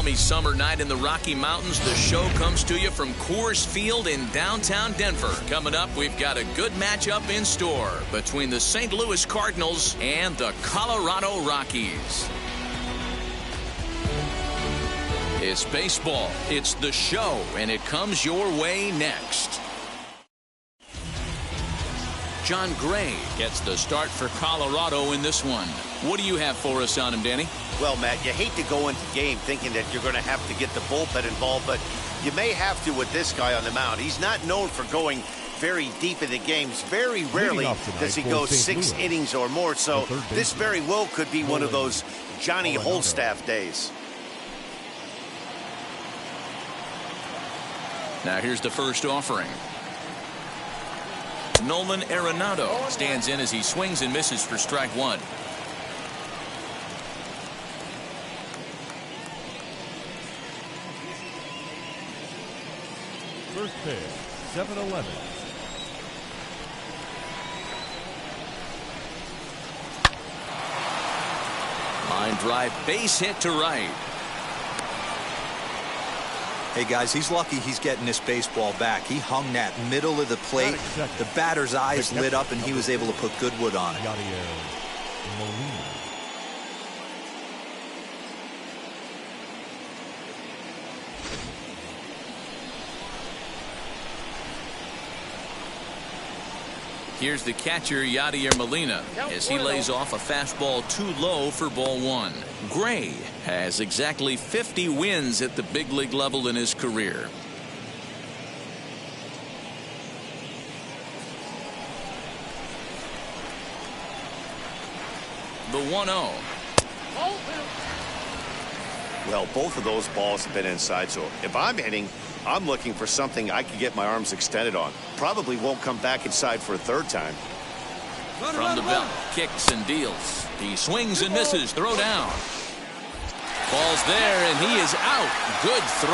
balmy summer night in the Rocky Mountains, the show comes to you from Coors Field in downtown Denver. Coming up, we've got a good matchup in store between the St. Louis Cardinals and the Colorado Rockies. It's baseball, it's the show, and it comes your way next. John Gray gets the start for Colorado in this one. What do you have for us on him, Danny? Well, Matt, you hate to go into game thinking that you're going to have to get the bullpen involved, but you may have to with this guy on the mound. He's not known for going very deep into games. Very rarely does he go 6 innings or more, so this very well could be one of those Johnny Holstaff days. Now here's the first offering. Nolan Arenado stands in as he swings and misses for strike one. First pitch, 7-11. Line drive, base hit to right. Hey guys, he's lucky he's getting this baseball back. He hung that middle of the plate. The batter's eyes lit up and he was able to put good wood on it. Here's the catcher, Yadier Molina, as he lays off a fastball too low for ball one. Gray has exactly 50 wins at the big league level in his career. The 1-0. Well, both of those balls have been inside, so if I'm hitting, I'm looking for something I can get my arms extended on. Probably won't come back inside for a third time. From the belt, kicks and deals. He swings and misses. Throw down. Ball's there, and he is out. Good throw.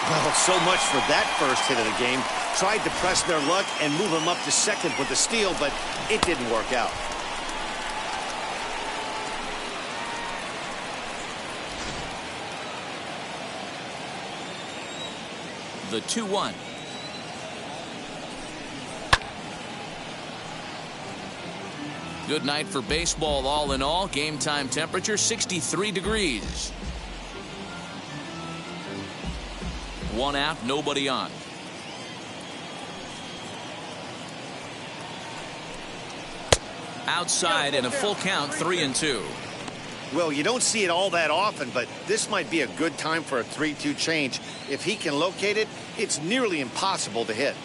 Well, so much for that first hit of the game. Tried to press their luck and move him up to second with the steal, but it didn't work out. The 2-1. Good night for baseball all in all. Game time temperature 63 degrees. One out, nobody on. Outside and a full count, 3-2. Well, you don't see it all that often, but this might be a good time for a 3-2 change. If he can locate it, it's nearly impossible to hit.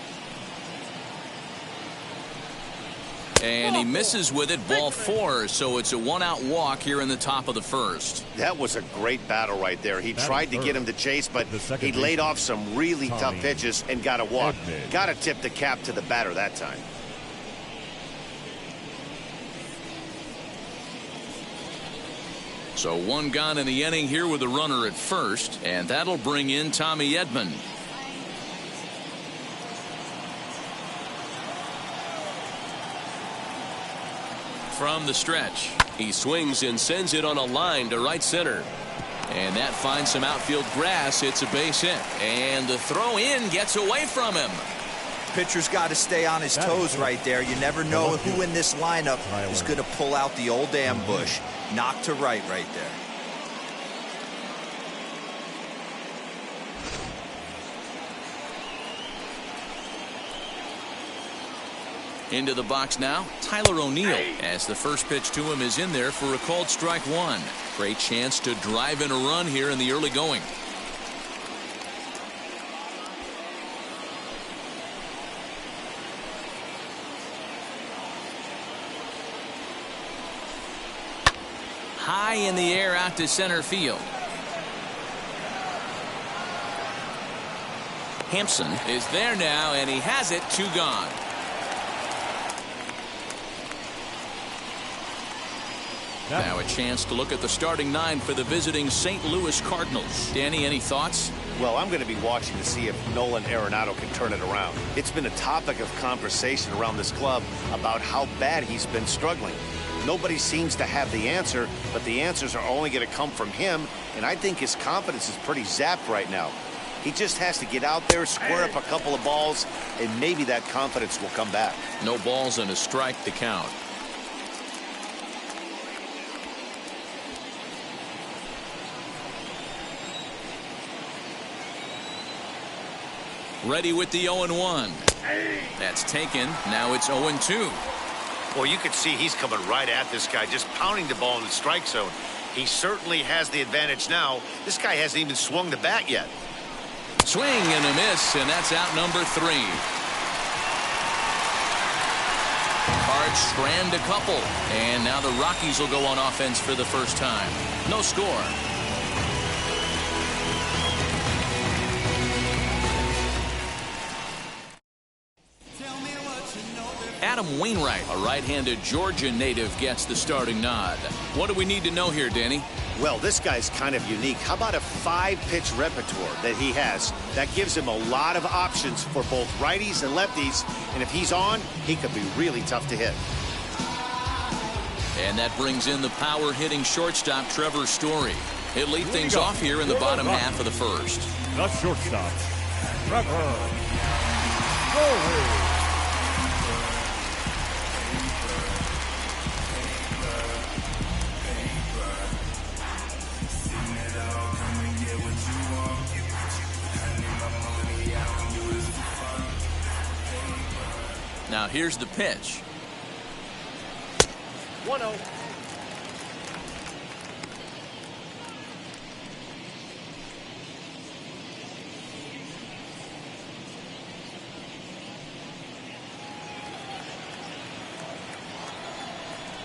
And he misses with it, ball 4, so it's a 1-out walk here in the top of the first. That was a great battle right there. He tried to get him to chase, but he laid off some really tough pitches and got a walk. Got to tip the cap to the batter that time. So one gone in the inning here with a runner at first, and that'll bring in Tommy Edman. From the stretch, he swings and sends it on a line to right center. And that finds some outfield grass. It's a base hit. And the throw in gets away from him. Pitcher's got to stay on his toes right there. You never know who in this lineup is going to pull out the old ambush. Knock to right there. Into the box now, Tyler O'Neill, as the first pitch to him is in there for a called strike one. Great chance to drive in a run here in the early going. High in the air out to center field. Hampson is there now, and he has it. 2 gone. Now a chance to look at the starting 9 for the visiting St. Louis Cardinals. Danny, any thoughts? Well, I'm going to be watching to see if Nolan Arenado can turn it around. It's been a topic of conversation around this club about how bad he's been struggling. Nobody seems to have the answer, but the answers are only going to come from him, and I think his confidence is pretty zapped right now. He just has to get out there, square up a couple of balls, and maybe that confidence will come back. No balls and a strike to count. Ready with the 0-1. That's taken. Now it's 0-2. Well, you can see he's coming right at this guy, just pounding the ball in the strike zone. He certainly has the advantage now. This guy hasn't even swung the bat yet. Swing and a miss, and that's out number 3. Cards strand a couple, and now the Rockies will go on offense for the first time. No score. Adam Wainwright, a right-handed Georgia native, gets the starting nod. What do we need to know here, Danny? Well, this guy's kind of unique. How about a 5-pitch repertoire that he has? That gives him a lot of options for both righties and lefties, and if he's on, he could be really tough to hit. And that brings in the power-hitting shortstop, Trevor Story. He'll lead things off here in the bottom half of the first. The shortstop, Trevor Story. Now here's the pitch. 1-0.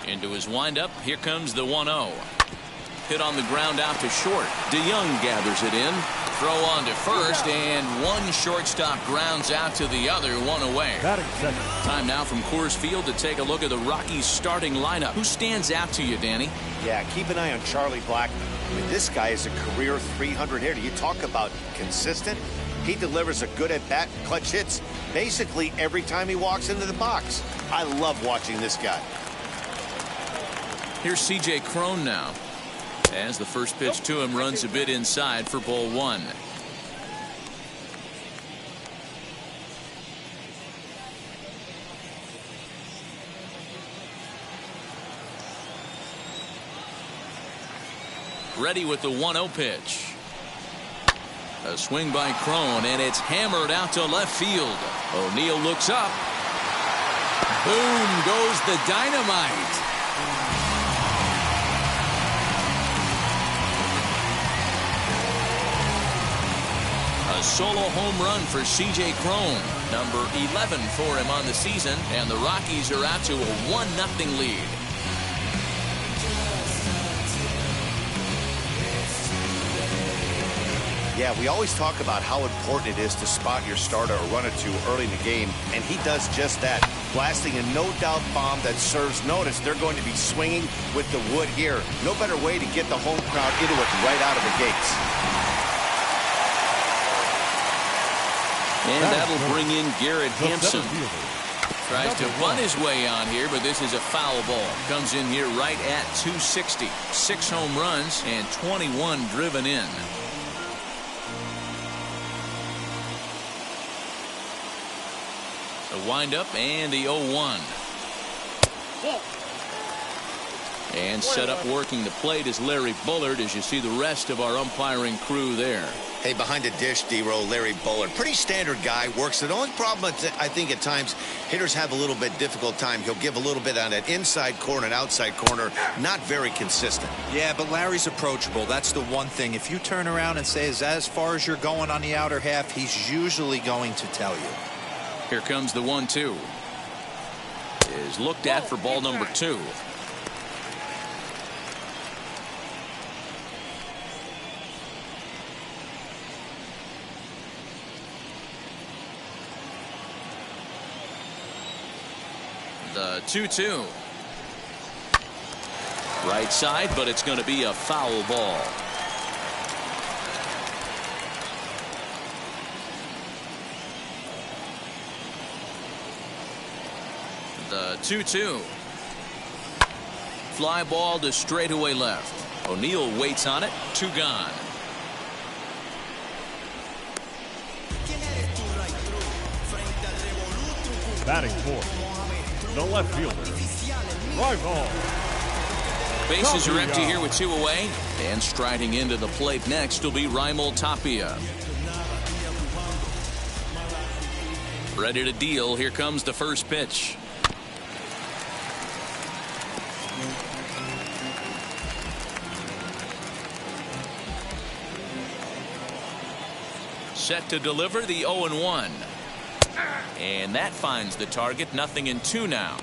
Into his windup. Here comes the 1-0. Hit on the ground out to short. DeYoung gathers it in. Throw on to first, and one shortstop grounds out to the other, one away. Time now from Coors Field to take a look at the Rockies starting lineup. Who stands out to you, Danny? Yeah, keep an eye on Charlie Blackmon. I mean, this guy is a career 300 hitter. You talk about consistent. He delivers a good at-bat, clutch hits basically every time he walks into the box. I love watching this guy. Here's C.J. Cron now. As the first pitch to him runs a bit inside for ball 1. Ready with the 1-0 pitch. A swing by Cron, and it's hammered out to left field. O'Neill looks up. Boom goes the dynamite. A solo home run for C.J. Cron, number 11 for him on the season, and the Rockies are out to a 1-0 lead. Yeah, we always talk about how important it is to spot your starter or run it to early in the game, and he does just that, blasting a no-doubt bomb that serves notice. They're going to be swinging with the wood here. No better way to get the home crowd into it right out of the gates. And that'll bring in Garrett Hampson. Tries to run his way on here, but this is a foul ball. Comes in here right at 260. 6 home runs and 21 driven in. The windup and the 0-1. And set up working the plate is Larry Bullard, as you see the rest of our umpiring crew there. Hey, behind the dish, D-Row, Larry Bullard. Pretty standard guy, works it. The only problem, I think, at times, hitters have a little bit difficult time. He'll give a little bit on that inside corner and outside corner. Not very consistent. Yeah, but Larry's approachable. That's the one thing. If you turn around and say, is that as far as you're going on the outer half, he's usually going to tell you. Here comes the 1-2. Is looked at for ball number 2. The 2-2. Right side, but it's going to be a foul ball. The 2-2. Fly ball to straightaway left. O'Neill waits on it. 2 gone. Batting fourth, the left fielder, Rival. Bases are empty here with 2 away. And striding into the plate next will be Raimel Tapia. Ready to deal. Here comes the first pitch. Set to deliver the 0-1. And that finds the target. 0-2 now.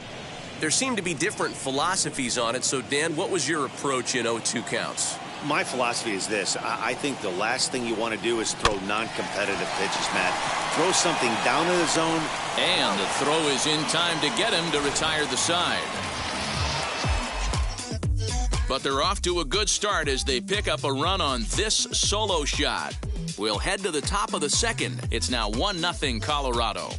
There seem to be different philosophies on it. So, Dan, what was your approach in 0-2 counts? My philosophy is this. I think the last thing you want to do is throw non-competitive pitches, Matt. Throw something down in the zone. And the throw is in time to get him to retire the side. But they're off to a good start as they pick up a run on this solo shot. We'll head to the top of the second. It's now 1-0 Colorado.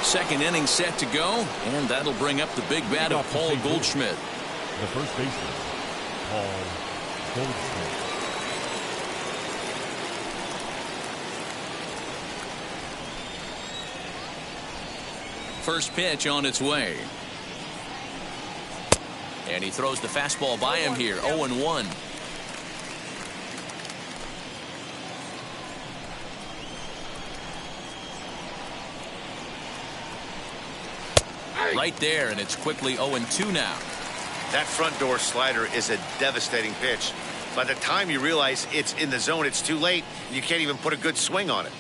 Second inning set to go, and that'll bring up the big bat of Paul Goldschmidt. The first baseman, Paul Goldschmidt. First pitch on its way. And he throws the fastball by him here. 0-1. Right there, and it's quickly 0-2 now. That front door slider is a devastating pitch. By the time you realize it's in the zone, it's too late. You can't even put a good swing on it.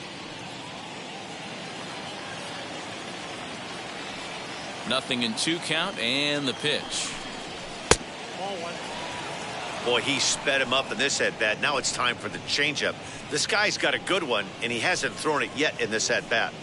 0-2 count, and the pitch. Boy, he sped him up in this at-bat. Now it's time for the changeup. This guy's got a good one, and he hasn't thrown it yet in this at-bat.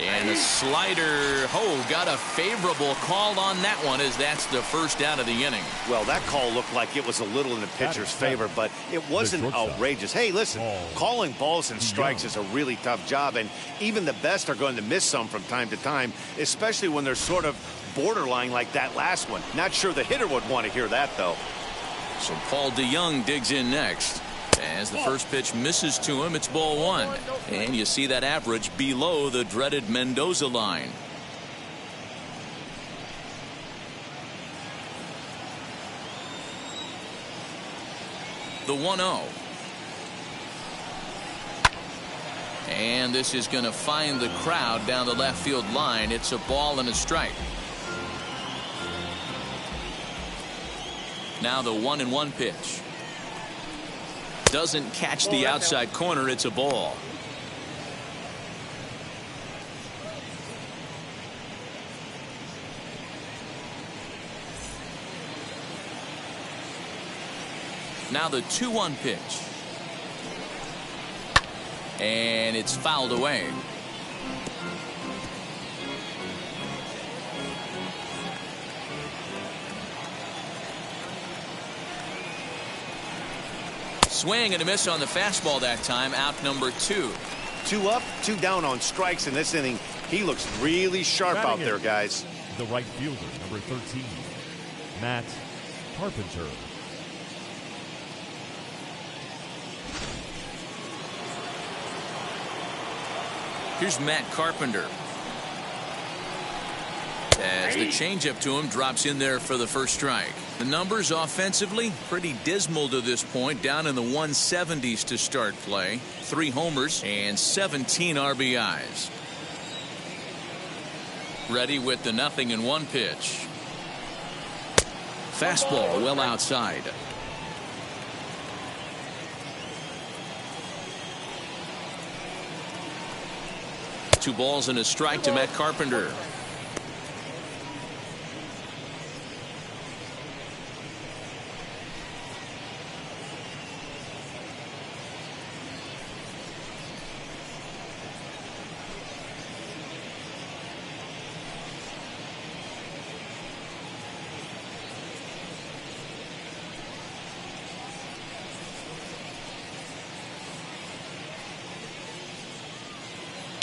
And a slider. Oh, got a favorable call on that one, as that's the first out of the inning. Well, that call looked like it was a little in the pitcher's favor, but it wasn't outrageous. Hey, listen, calling balls and strikes is a really tough job, and even the best are going to miss some from time to time, especially when they're sort of borderline like that last one. Not sure the hitter would want to hear that, though. So Paul DeYoung digs in next. As the first pitch misses to him, it's ball 1. And you see that average below the dreaded Mendoza line. The 1-0. And this is going to find the crowd down the left field line. It's a ball and a strike. Now the 1-1 pitch. Doesn't catch the outside corner. It's a ball. Now the 2-1 pitch. And it's fouled away. Swing and a miss on the fastball that time. Out number 2. 2 up, 2 down on strikes in this inning. He looks really sharp out there, guys. The right fielder, number 13, Matt Carpenter. Here's Matt Carpenter. As the changeup to him drops in there for the first strike. The numbers offensively pretty dismal to this point, down in the 170s to start play. 3 homers and 17 RBIs. Ready with the 0-1 pitch. Fastball well outside. Two balls and a strike to Matt Carpenter.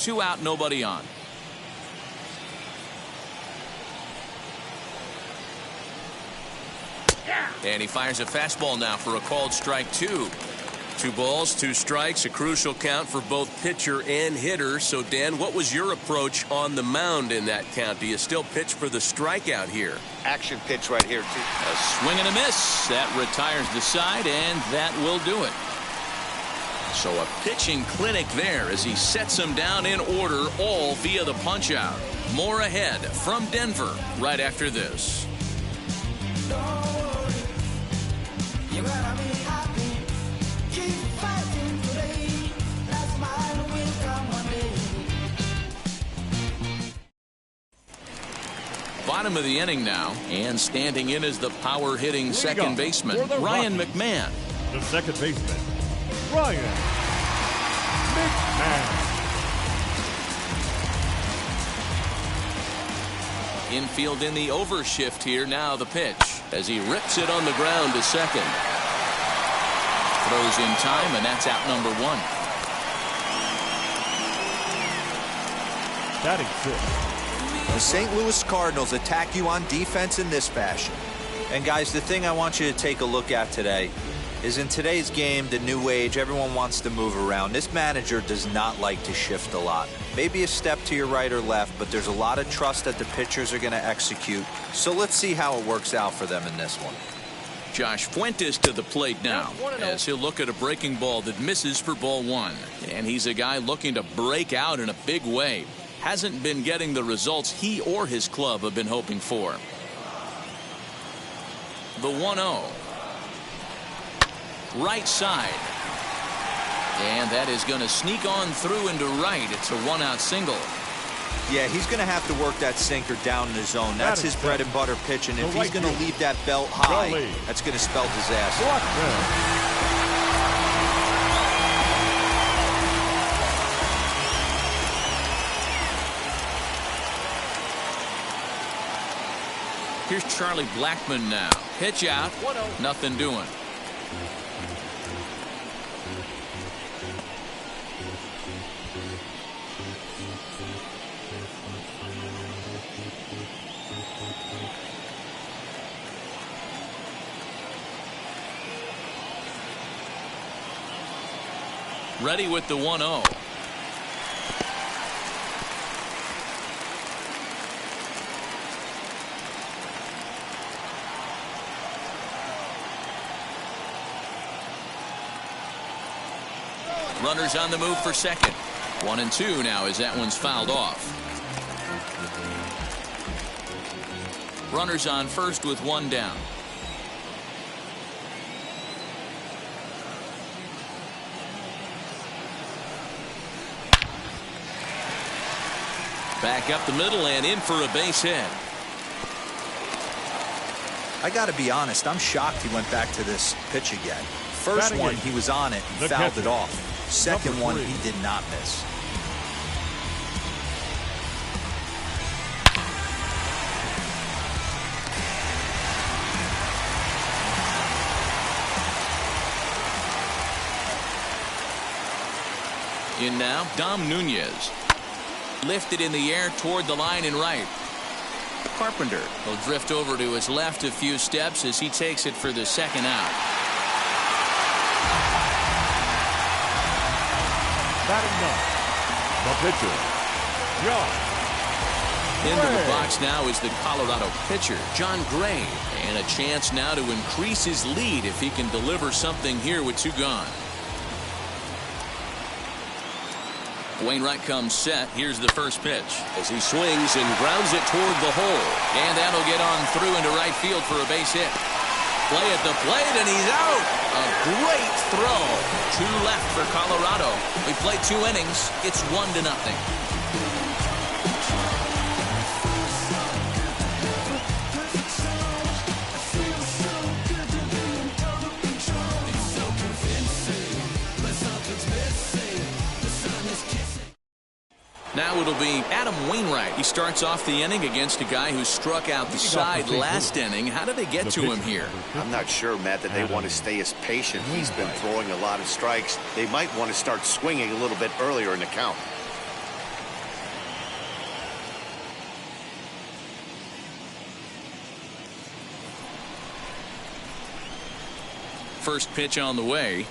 2 out, nobody on. And he fires a fastball now for a called strike 2. 2 balls, 2 strikes, a crucial count for both pitcher and hitter. So, Dan, what was your approach on the mound in that count? Do you still pitch for the strikeout here? Action pitch right here, too. A swing and a miss. That retires the side, and that will do it. So a pitching clinic there as he sets them down in order, all via the punch-out. More ahead from Denver right after this. Bottom of the inning now, and standing in is the power-hitting second baseman, Ryan McMahon. The second baseman, Ryan McMahon. Infield in the overshift here. Now the pitch as he rips it on the ground to second. Throws in time, and that's out number 1. Batting 6. The St. Louis Cardinals attack you on defense in this fashion. And guys, the thing I want you to take a look at today is in today's game, the new age, everyone wants to move around. This manager does not like to shift a lot. Maybe a step to your right or left, but there's a lot of trust that the pitchers are going to execute. So let's see how it works out for them in this one. Josh Fuentes to the plate now as he'll look at a breaking ball that misses for ball 1. And he's a guy looking to break out in a big way. Hasn't been getting the results he or his club have been hoping for. The 1-0. Right side. And that is going to sneak on through into right. It's a 1-out single. Yeah, he's going to have to work that sinker down in the zone. That's his bread and butter pitch, and if he's going to leave that belt high, that's going to spell disaster. Here's Charlie Blackmon now. Pitch out. 1-0. Nothing doing. Ready with the 1-0. Runners on the move for second. 1-2 now as that one's fouled off. Runners on first with 1 down. Back up the middle and in for a base hit. I got to be honest, I'm shocked he went back to this pitch again. First one, he was on it and fouled it off. Second one, he did not miss. In now, Dom Nunez. Lifted in the air toward the line and right. Carpenter will drift over to his left a few steps as he takes it for the second out. Batting 9, the pitcher, John Into Gray. the box now is the Colorado pitcher, John Gray. And a chance now to increase his lead if he can deliver something here with 2 gone. Wainwright comes set. Here's the first pitch as he swings and grounds it toward the hole. And that'll get on through into right field for a base hit. Play at the plate, and he's out. A great throw. 2 left for Colorado. We played 2 innings. It's 1-0. Now it'll be Adam Wainwright. He starts off the inning against a guy who struck out the side last inning. How did they get to him here? I'm not sure, Matt, that they want to stay as patient. He's been throwing a lot of strikes. They might want to start swinging a little bit earlier in the count. first pitch on the way.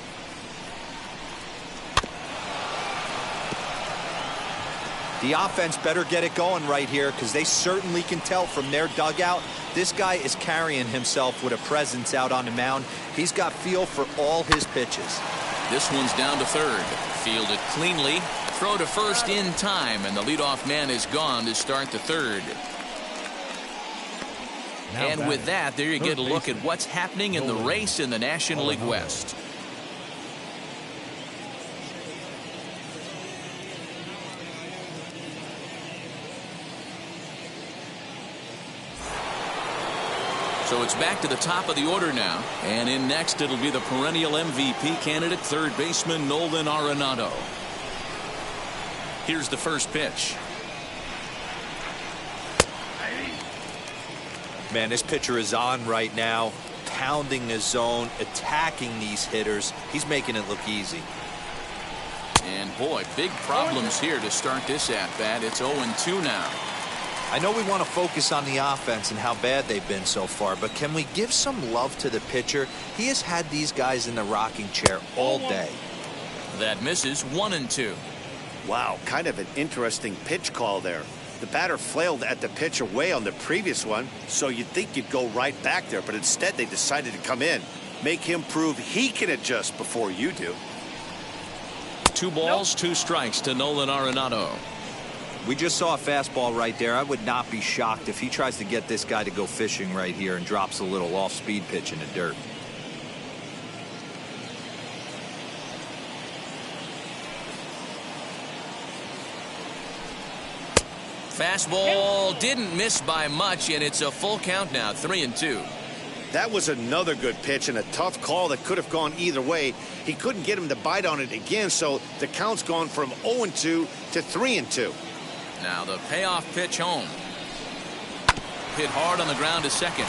The offense better get it going right here, because they certainly can tell from their dugout this guy is carrying himself with a presence out on the mound. He's got feel for all his pitches. This one's down to third. Fielded cleanly. Throw to first in time, and the leadoff man is gone to start the third. And with that, there you get a look at what's happening in the race in the National League West. So it's back to the top of the order now. And in next, it'll be the perennial MVP candidate, third baseman Nolan Arenado. Here's the first pitch. Man, this pitcher is on right now, pounding the zone, attacking these hitters. He's making it look easy. And boy, big problems here to start this at-bat. It's 0-2 now. I know we want to focus on the offense and how bad they've been so far, but can we give some love to the pitcher? He has had these guys in the rocking chair all day. That misses. 1-2. Wow, kind of an interesting pitch call there. The batter flailed at the pitch away on the previous one, so you'd think you'd go right back there, but instead they decided to come in. Make him prove he can adjust before you do. 2 balls, 2 strikes to Nolan Arenado. We just saw a fastball right there. I would not be shocked if he tries to get this guy to go fishing right here and drops a little off-speed pitch in the dirt. Fastball didn't miss by much, and it's a full count now, 3-2. That was another good pitch and a tough call that could have gone either way. He couldn't get him to bite on it again, so the count's gone from 0-2 to 3-2. Now the payoff pitch home. Hit hard on the ground to second.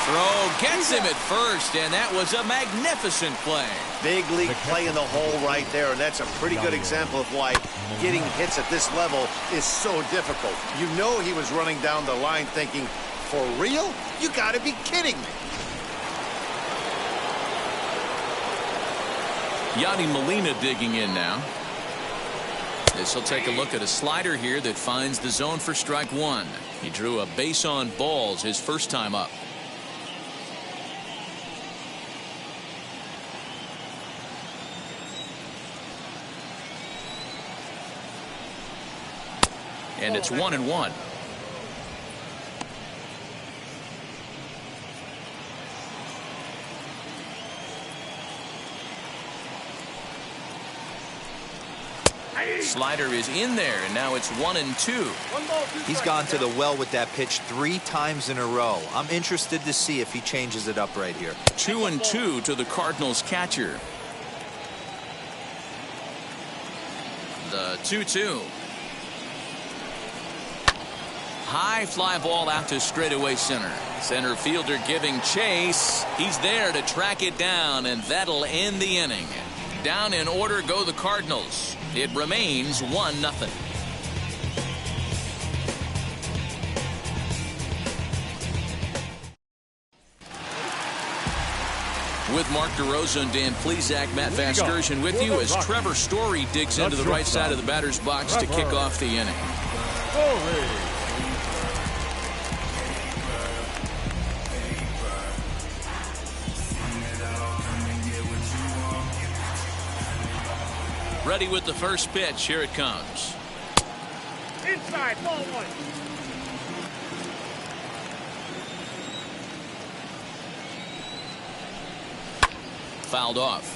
Throw gets him at first, and that was a magnificent play. Big league play in the hole right there, and that's a pretty good example of why getting hits at this level is so difficult. You know he was running down the line thinking, for real? You gotta be kidding me. Yadi Molina digging in now. This will take a look at a slider here that finds the zone for strike 1. He drew a base on balls his first time up. And it's 1-1. Slider is in there, and now it's 1-2. He's gone to the well with that pitch 3 times in a row. I'm interested to see if he changes it up right here. 2-2 to the Cardinals catcher. The 2-2. High fly ball out to straightaway center. Center fielder giving chase. He's there to track it down, and that'll end the inning. Down in order go the Cardinals. It remains 1-0. With Mark DeRosa and Dan Plesac, Matt Vasgersian with you as Trevor Story digs into the right side of the batter's box to kick off the inning. Ready with the first pitch. Here it comes. Inside, ball 1. Fouled off.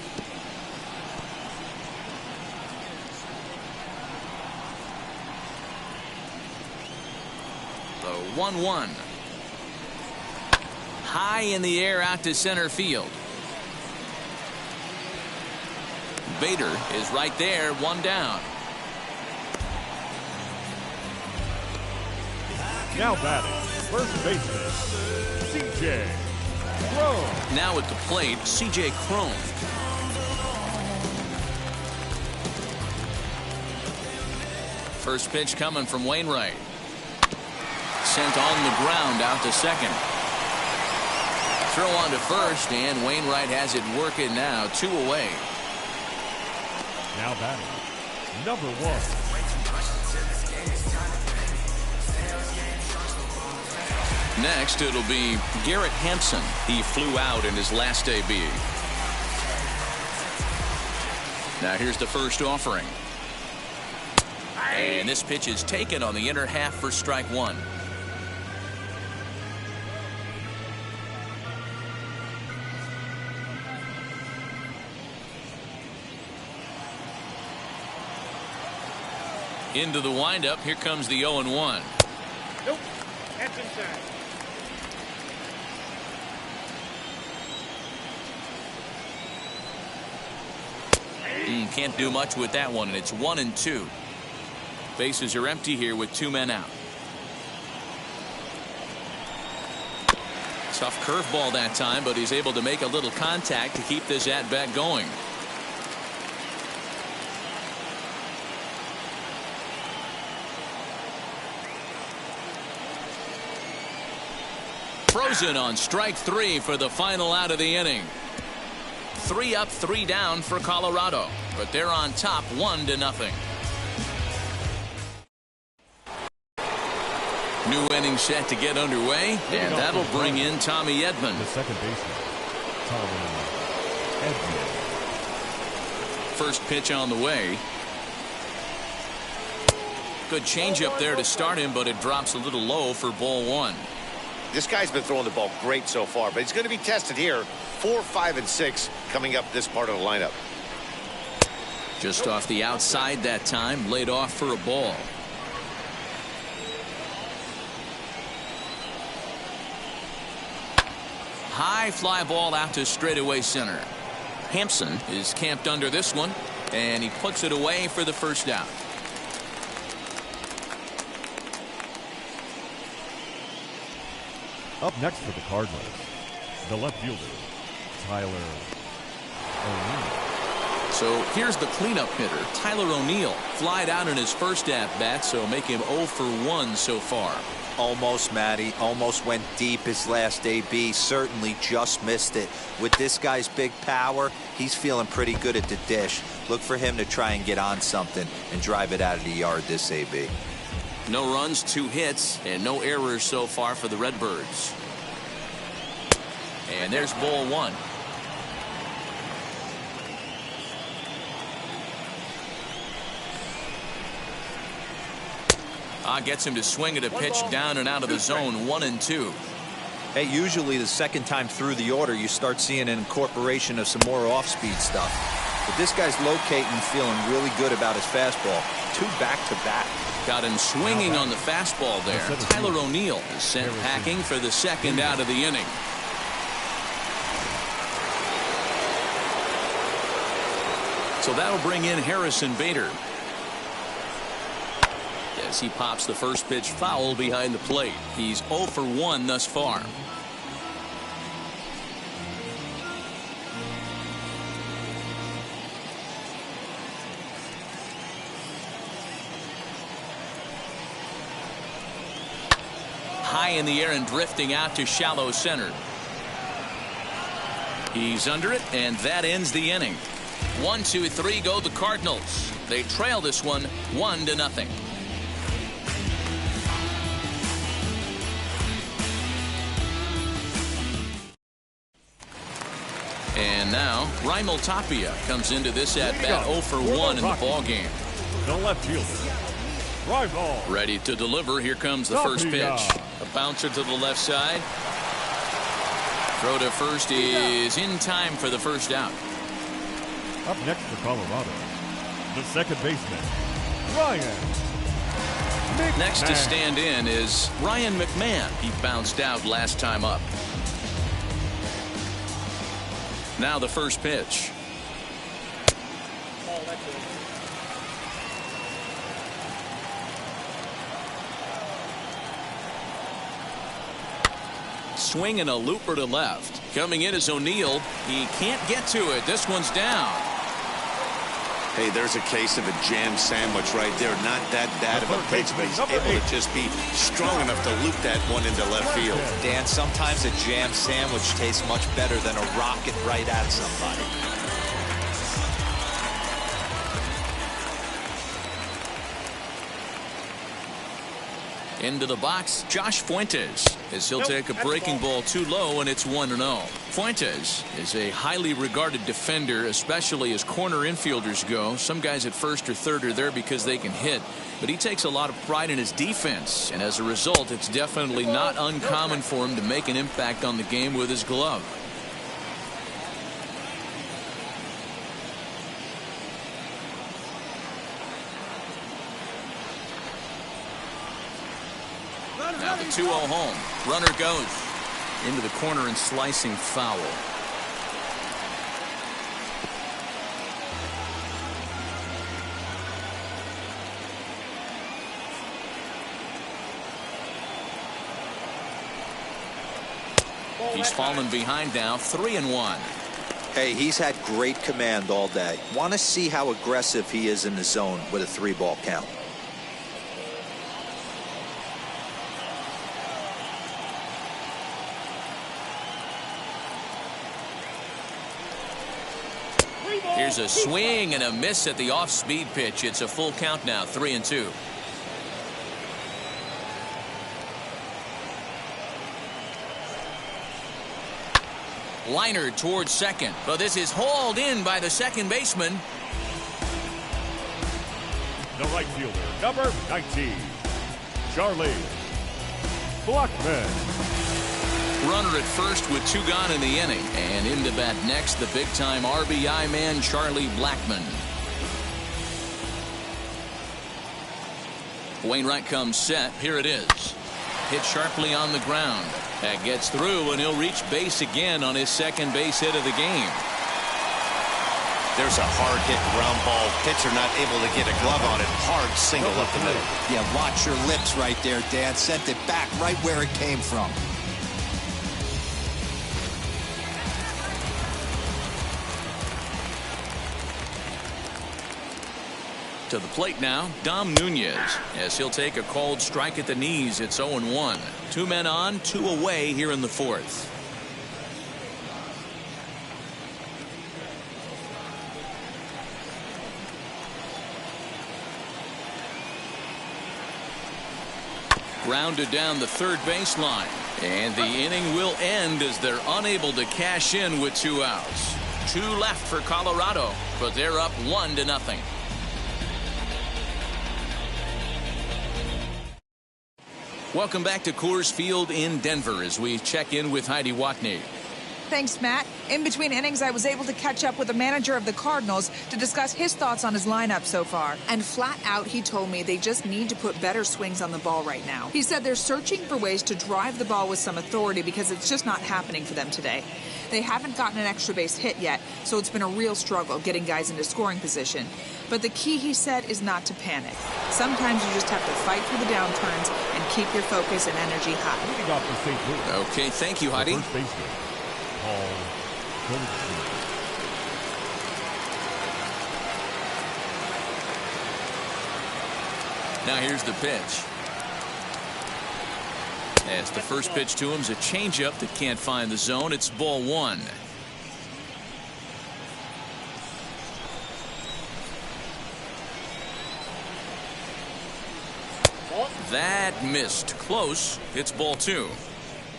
The 1-1. High in the air out to center field. Bader is right there, 1 down. Now batting, first baseman, C.J. Cron. Now at the plate, C.J. Cron. First pitch coming from Wainwright. Sent on the ground out to second. Throw on to first, and Wainwright has it working now. 2 away. Now batting, number 1. Next, it'll be Garrett Hampson. He flew out in his last AB. Now here's the first offering. And this pitch is taken on the inner half for strike 1. Into the windup. Here comes the 0-1. Nope. That's inside. Can't do much with that one, and it's 1-2. Bases are empty here with 2 men out. Tough curveball that time, but he's able to make a little contact to keep this at-bat going. Frozen on strike 3 for the final out of the inning. 3 up, 3 down for Colorado, but they're on top 1-0. New inning set to get underway, and that'll bring in Tommy Edman. The second baseman, Tommy Edman. First pitch on the way. Good changeup there to start him, but it drops a little low for ball 1. This guy's been throwing the ball great so far, but he's going to be tested here. 4, 5, and 6 coming up this part of the lineup. Just off the outside that time, laid off for a ball. High fly ball out to straightaway center. Hampson is camped under this one, and he puts it away for the first out. Up next for the Cardinals, the left fielder, Tyler O'Neill. So here's the cleanup hitter, Tyler O'Neill. Flied out in his first at-bat, so make him 0 for 1 so far. Almost, Matty. Almost went deep his last AB. Certainly just missed it. With this guy's big power, he's feeling pretty good at the dish. Look for him to try and get on something and drive it out of the yard this AB. No runs, 2 hits, and no errors so far for the Redbirds. And there's ball 1. Gets him to swing at a pitch down and out of the zone. 1-2. Hey, usually the second time through the order, you start seeing an incorporation of some more off-speed stuff. But this guy's locating, feeling really good about his fastball. 2 back-to-back. Got him swinging on the fastball there. Tyler O'Neill is sent packing for the second out of the inning. So that'll bring in Harrison Bader. As he pops the first pitch foul behind the plate. He's 0 for 1 thus far. High in the air and drifting out to shallow center. He's under it, and that ends the inning. 1, 2, 3 go the Cardinals. They trail this one 1-0. And now Raimel Tapia comes into this at bat 0 for 1 in the ball game. The left fielder, Raimel. Ready to deliver. Here comes the first pitch. A bouncer to the left side. Throw to first is in time for the first out. Up next for Colorado, the second baseman, Ryan McMahon. Next to stand in is Ryan McMahon. He bounced out last time up. Now the first pitch. Swing and a looper to left. Coming in is O'Neill. He can't get to it. This one's down. Hey, there's a case of a jam sandwich right there. Not that bad of a pitch, but he's able to just be strong enough to loop that one into left field. Dan, sometimes a jam sandwich tastes much better than a rocket right at somebody. Into the box, Josh Fuentes, as he'll take a breaking ball too low, and it's 1-0. Fuentes is a highly regarded defender, especially as corner infielders go. Some guys at first or third are there because they can hit, but he takes a lot of pride in his defense, and as a result, it's definitely not uncommon for him to make an impact on the game with his glove. Now the 2-0 home. Runner goes into the corner and slicing foul. He's fallen behind now, 3-1. Hey, he's had great command all day. Want to see how aggressive he is in the zone with a 3-ball count. Here's a swing and a miss at the off-speed pitch. It's a full count now, 3-2. Liner towards second, but this is hauled in by the second baseman. The right fielder, number 19, Charlie Blackmon. Runner at first with 2 gone in the inning, and into bat next, the big-time RBI man, Charlie Blackmon. Wainwright comes set. Here it is. Hit sharply on the ground. That gets through, and he'll reach base again on his second base hit of the game. There's a hard hit ground ball. Pitcher not able to get a glove on it. Hard single up the middle. Yeah, watch your lips right there, Dan. Sent it back right where it came from. To the plate now, Dom Nunez, as he'll take a called strike at the knees. It's 0-1. 2 men on, 2 away here in the fourth. Grounded down the third baseline, and the inning will end as they're unable to cash in with 2 outs. 2 left for Colorado, but they're up 1-0. Welcome back to Coors Field in Denver as we check in with Heidi Watney. Thanks, Matt. In between innings, I was able to catch up with the manager of the Cardinals to discuss his thoughts on his lineup so far. And flat out, he told me they just need to put better swings on the ball right now. He said they're searching for ways to drive the ball with some authority because it's just not happening for them today. They haven't gotten an extra base hit yet, so it's been a real struggle getting guys into scoring position. But the key, he said, is not to panic. Sometimes you just have to fight through the downturns and keep your focus and energy high. Okay, thank you, Heidi. First baseman, Paul Goldschmidt. Now here's the pitch. As the first pitch to him is a changeup that can't find the zone. It's ball 1. That missed. Close. It's ball 2.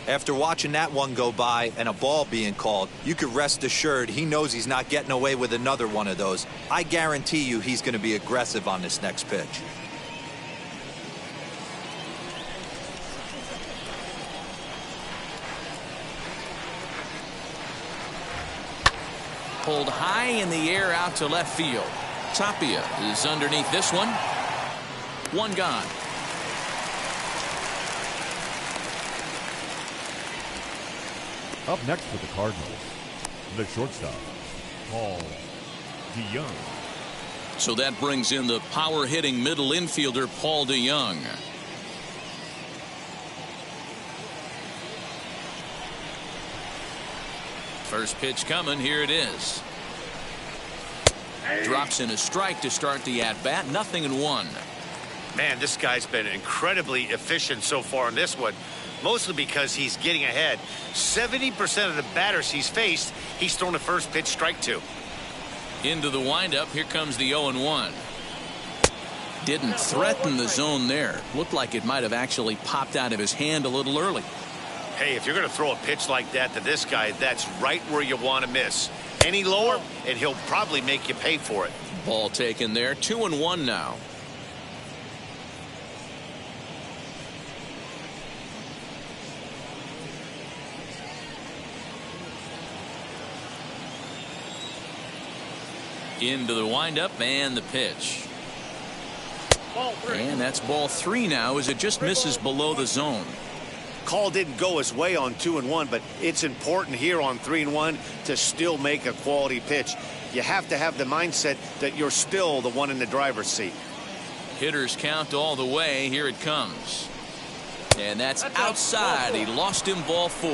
After watching that one go by and a ball being called, you could rest assured he knows he's not getting away with another one of those. I guarantee you he's going to be aggressive on this next pitch. Pulled high in the air out to left field. Tapia is underneath this one. 1 gone. Up next for the Cardinals, the shortstop, Paul DeYoung. So that brings in the power-hitting middle infielder, Paul DeYoung. First pitch coming. Here it is. Drops in a strike to start the at-bat. 0-1. Man, this guy's been incredibly efficient so far in this one, mostly because he's getting ahead. 70% of the batters he's faced, he's thrown a first pitch strike to. Into the windup. Here comes the 0-1. Didn't threaten the zone there. Looked like it might have actually popped out of his hand a little early. Hey, if you're going to throw a pitch like that to this guy, that's right where you want to miss. Any lower, and he'll probably make you pay for it. Ball taken there. 2-1 now. Into the windup and the pitch. And that's ball 3 now as it just misses below the zone. Call didn't go his way on 2-1, but it's important here on 3-1 to still make a quality pitch. You have to have the mindset that you're still the one in the driver's seat. Hitters count all the way. Here it comes. And that's outside. He lost him, ball 4.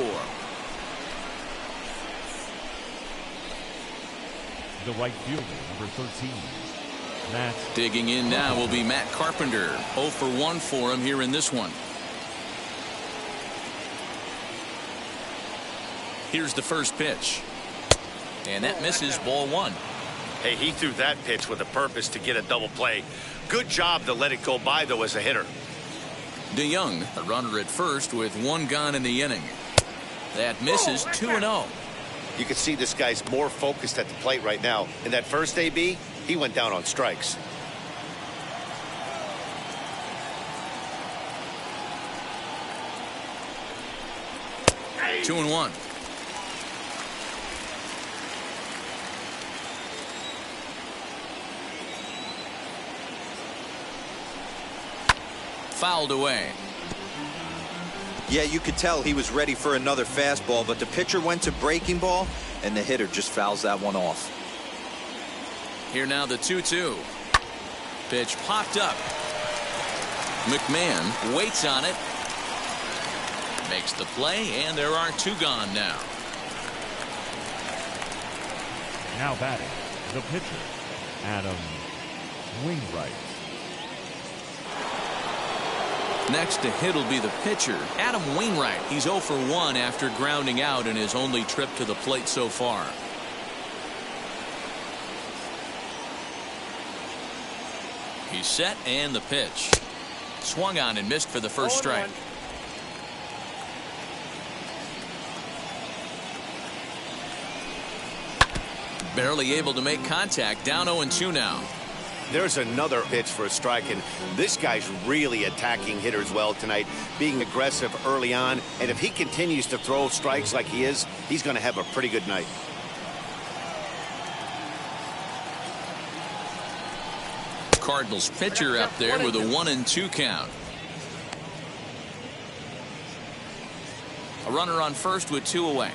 The right fielder, number 13. Matt. Digging in now will be Matt Carpenter. 0 for 1 for him here in this one. Here's the first pitch. And that misses, ball 1. Hey, he threw that pitch with a purpose to get a double play. Good job to let it go by, though, as a hitter. DeYoung, a runner at first with 1 gone in the inning. That misses, 2-0. You can see this guy's more focused at the plate right now. In that first AB, he went down on strikes. Hey. 2-1. Fouled away. Yeah, you could tell he was ready for another fastball, but the pitcher went to breaking ball, and the hitter just fouls that one off. Here now the 2-2. Pitch popped up. McMahon waits on it. Makes the play, and there are 2 gone now. Now batting, the pitcher, Adam Wainwright. Next to hit will be the pitcher, Adam Wainwright. He's 0 for 1 after grounding out in his only trip to the plate so far. He's set, and the pitch. Swung on and missed for the first strike. Barely able to make contact. Down 0-2 now. There's another pitch for a strike, and this guy's really attacking hitters well tonight, being aggressive early on, and if he continues to throw strikes like he is, he's going to have a pretty good night. Cardinals pitcher up there with a 1-2 count. A runner on first with 2 away.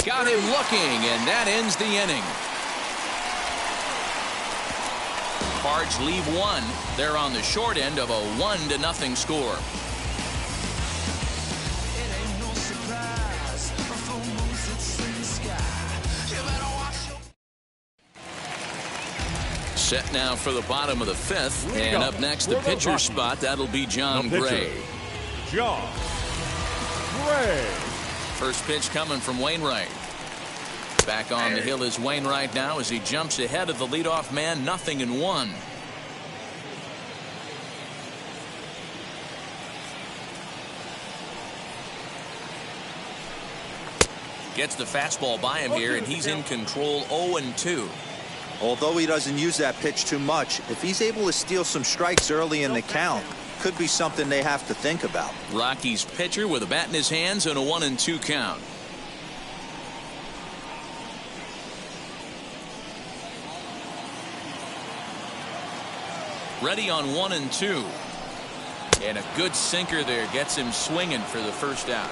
Got him looking, and that ends the inning. Cards leave 1. They're on the short end of a 1-0 score. Set now for the bottom of the 5th, and up next the pitcher spot. That'll be John Gray. John Gray. First pitch coming from Wainwright. Back on the hill is Wainwright now as he jumps ahead of the leadoff man. 0-1. Gets the fastball by him here, and he's in control. 0-2. Although he doesn't use that pitch too much, if he's able to steal some strikes early in the count, could be something they have to think about. Rockies pitcher with a bat in his hands and a 1-2 count. Ready on 1-2. And a good sinker there gets him swinging for the first out.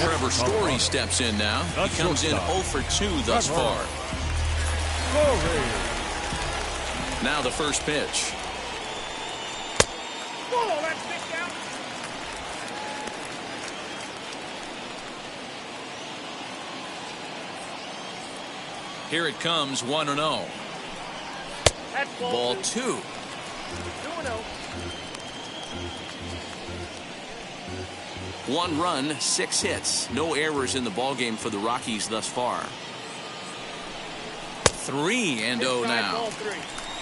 Trevor Story steps in now. He comes in 0 for 2 thus far. Now the first pitch. Here it comes, 1-0. That's Ball 2. 2-0. One run, 6 hits. No errors in the ballgame for the Rockies thus far. 3-0 now. Ball 3.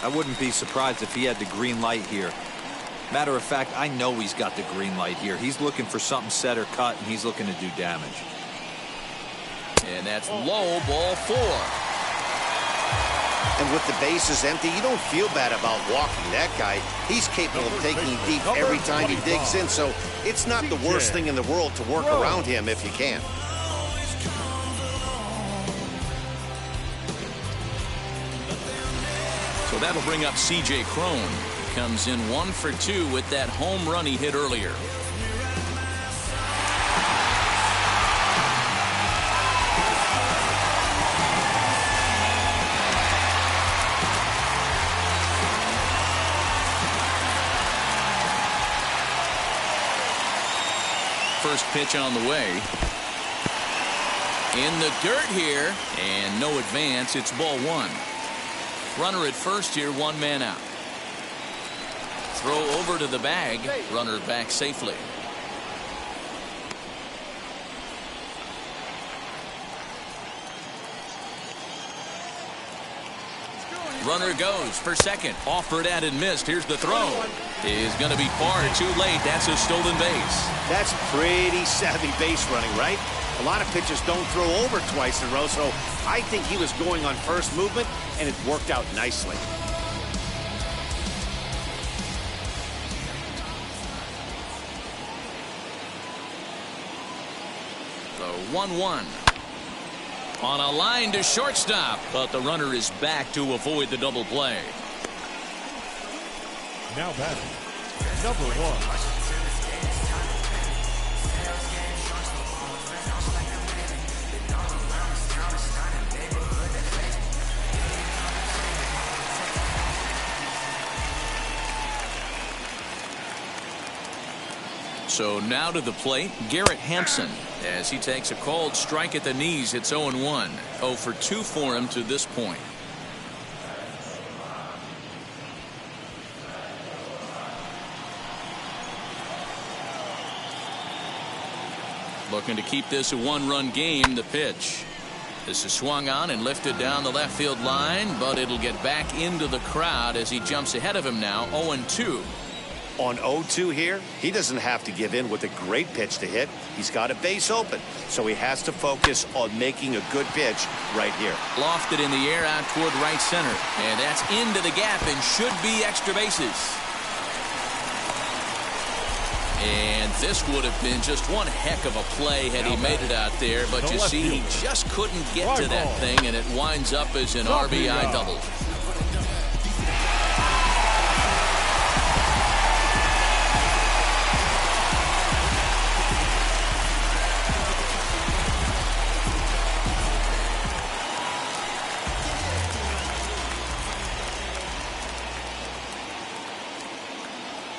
I wouldn't be surprised if he had the green light here. Matter of fact, I know he's got the green light here. He's looking for something set or cut, and he's looking to do damage. And that's low, ball 4. And with the bases empty, you don't feel bad about walking that guy. He's capable of taking deep every time he digs in, so it's not the worst thing in the world to work around him if you can. So that'll bring up C.J. Cron. Comes in 1 for 2 with that home run he hit earlier. First pitch on the way. In the dirt here, and no advance. It's ball 1. Runner at first here, 1 man out. Throw over to the bag. Runner back safely. Runner goes for second. Offered at and missed. Here's the throw. Is going to be far too late. That's a stolen base. That's pretty savvy base running, right? A lot of pitchers don't throw over twice in a row, so I think he was going on first movement, and it worked out nicely. The 1-1. On a line to shortstop, but the runner is back to avoid the double play. Now batting, number 1. So now to the plate, Garrett Hampson, as he takes a called strike at the knees. It's 0-1. 0 for 2 for him to this point. Looking to keep this a 1-run game. The pitch. This is swung on and lifted down the left field line, but it'll get back into the crowd as he jumps ahead of him now. 0-2. On 0-2 here, he doesn't have to give in with a great pitch to hit. He's got a base open, so he has to focus on making a good pitch right here. Lofted in the air out toward right center, and that's into the gap and should be extra bases. And this would have been just one heck of a play had he made it out there, but you see, he just couldn't get to that thing, and it winds up as an RBI double.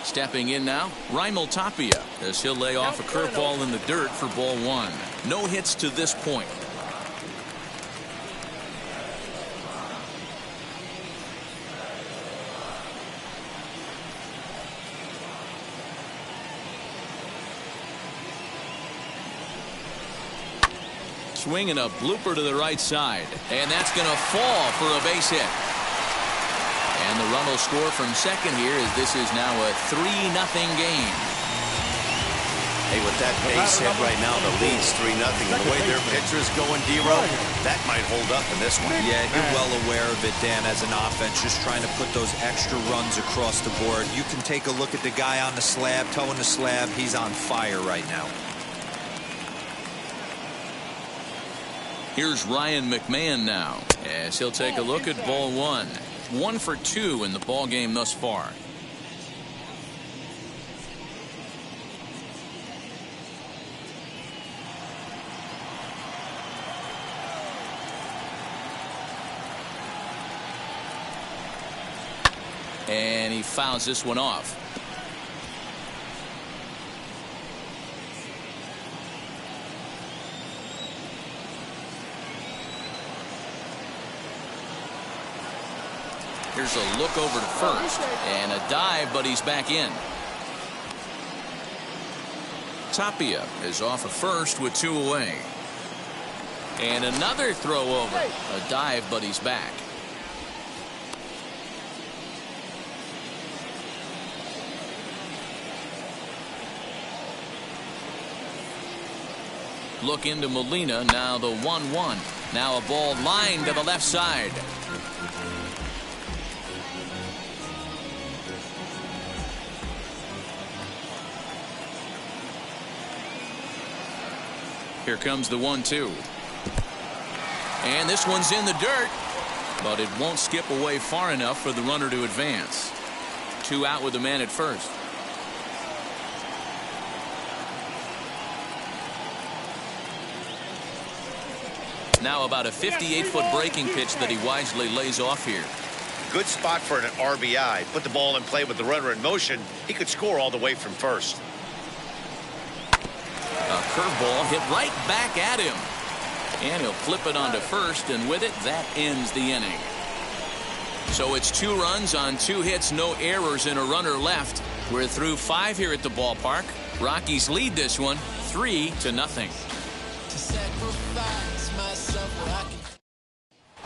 Stepping in now, Raimel Tapia, as he'll lay off a curveball in the dirt for ball 1. No hits to this point. Swinging a blooper to the right side, and that's going to fall for a base hit. And the run will score from second here, as this is now a 3-0 game. Hey, with that base hit right now, the lead's 3-0. And the way their pitcher's going, D-Row, that might hold up in this one. Yeah, you're well aware of it, Dan, as an offense, just trying to put those extra runs across the board. You can take a look at the guy on the slab, toeing the slab. He's on fire right now. Here's Ryan McMahon now, as he'll take a look at ball 1. 1 for 2 in the ball game thus far. And he fouls this one off. Here's a look over to first. And a dive, but he's back in. Tapia is off of first with 2 away. And another throw over. A dive, but he's back. Look into Molina. Now the 1-1. Now a ball lined to the left side. Here comes the 1-2. And this one's in the dirt, but it won't skip away far enough for the runner to advance. 2 out with the man at first. Now about a 58-foot breaking pitch that he wisely lays off here. Good spot for an RBI. Put the ball in play with the runner in motion. He could score all the way from first. A curveball hit right back at him. And he'll flip it onto first, and with it, that ends the inning. So it's 2 runs on 2 hits, no errors, and a runner left. We're through 5 here at the ballpark. Rockies lead this one 3-0.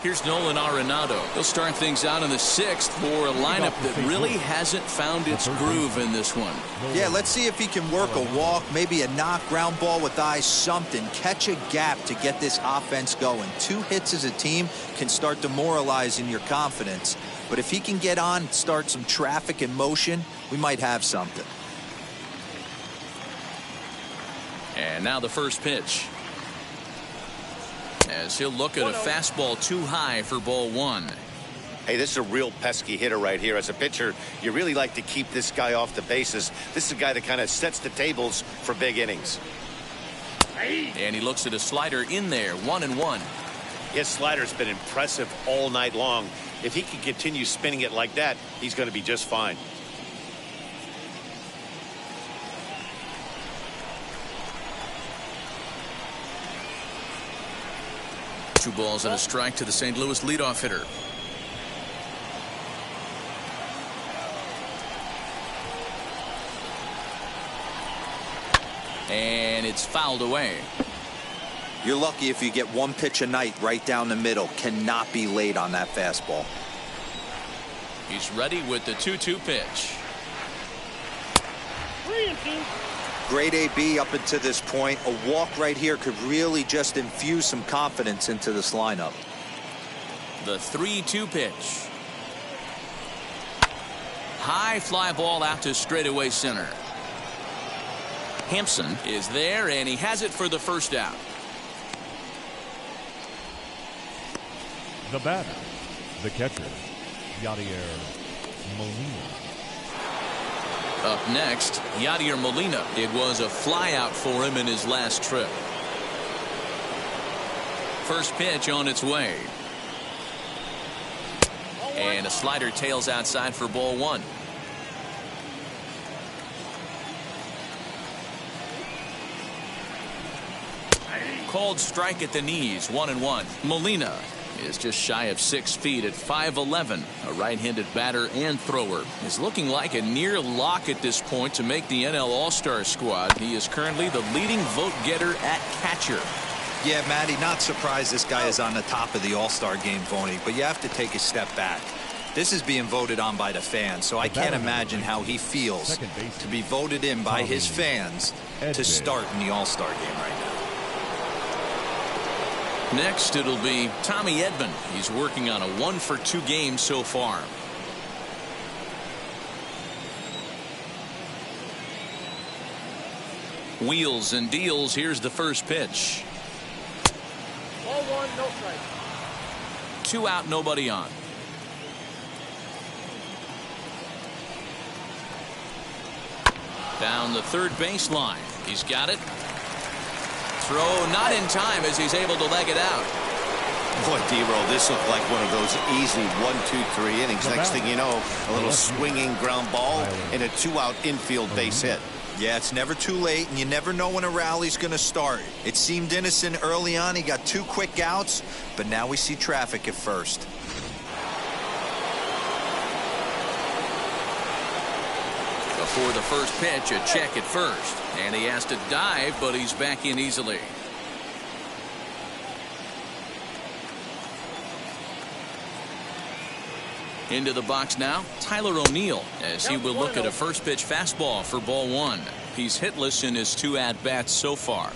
Here's Nolan Arenado. He'll start things out in the 6th for a lineup that really hasn't found its groove in this one. Yeah, let's see if he can work a walk, maybe a knock, ground ball with eyes, something. Catch a gap to get this offense going. 2 hits as a team can start demoralizing your confidence. But if he can get on, start some traffic in motion, we might have something. And now the first pitch. As he'll look at a fastball too high for ball 1. Hey, this is a real pesky hitter right here. As a pitcher, you really like to keep this guy off the bases. This is a guy that kind of sets the tables for big innings. And he looks at a slider in there, 1-1. His slider's been impressive all night long. If he can continue spinning it like that, he's going to be just fine. 2 balls and a strike to the St. Louis leadoff hitter. And it's fouled away. You're lucky if you get 1 pitch a night right down the middle. Cannot be late on that fastball. He's ready with the 2-2 pitch. Great AB up until this point. A walk right here could really just infuse some confidence into this lineup. The 3-2 pitch. High fly ball out to straightaway center. Hampson is there, and he has it for the first out. The batter, the catcher, Yadier Molina. Up next, Yadier Molina. It was a flyout for him in his last trip. First pitch on its way. And a slider tails outside for ball 1. Called strike at the knees, 1-1. Molina is just shy of 6 feet at 5'11". A right-handed batter and thrower. Is looking like a near lock at this point to make the NL All-Star squad. He is currently the leading vote getter at catcher. Yeah, Matty, not surprised this guy is on the top of the All-Star game voting, but you have to take a step back. This is being voted on by the fans, so I can't imagine how he feels to be voted in by his fans to start in the All-Star game right now. Next, it'll be Tommy Edman. He's working on a 1-for-2 game so far. Wheels and deals. Here's the first pitch. Ball 1, no strike. 2 out, nobody on. Down the third baseline. He's got it. Throw not in time as he's able to leg it out. Boy, D-Roll, this looked like one of those easy 1-2-3 innings. Next thing you know, a little swinging ground ball and a 2-out infield base hit. Yeah, it's never too late, and you never know when a rally's going to start. It seemed innocent early on. He got 2 quick outs, but now we see traffic at first. Before the first pitch, a check at first. And he has to dive, but he's back in easily. Into the box now, Tyler O'Neill, as he will look at a first pitch fastball for ball one. He's hitless in his 2 at-bats so far.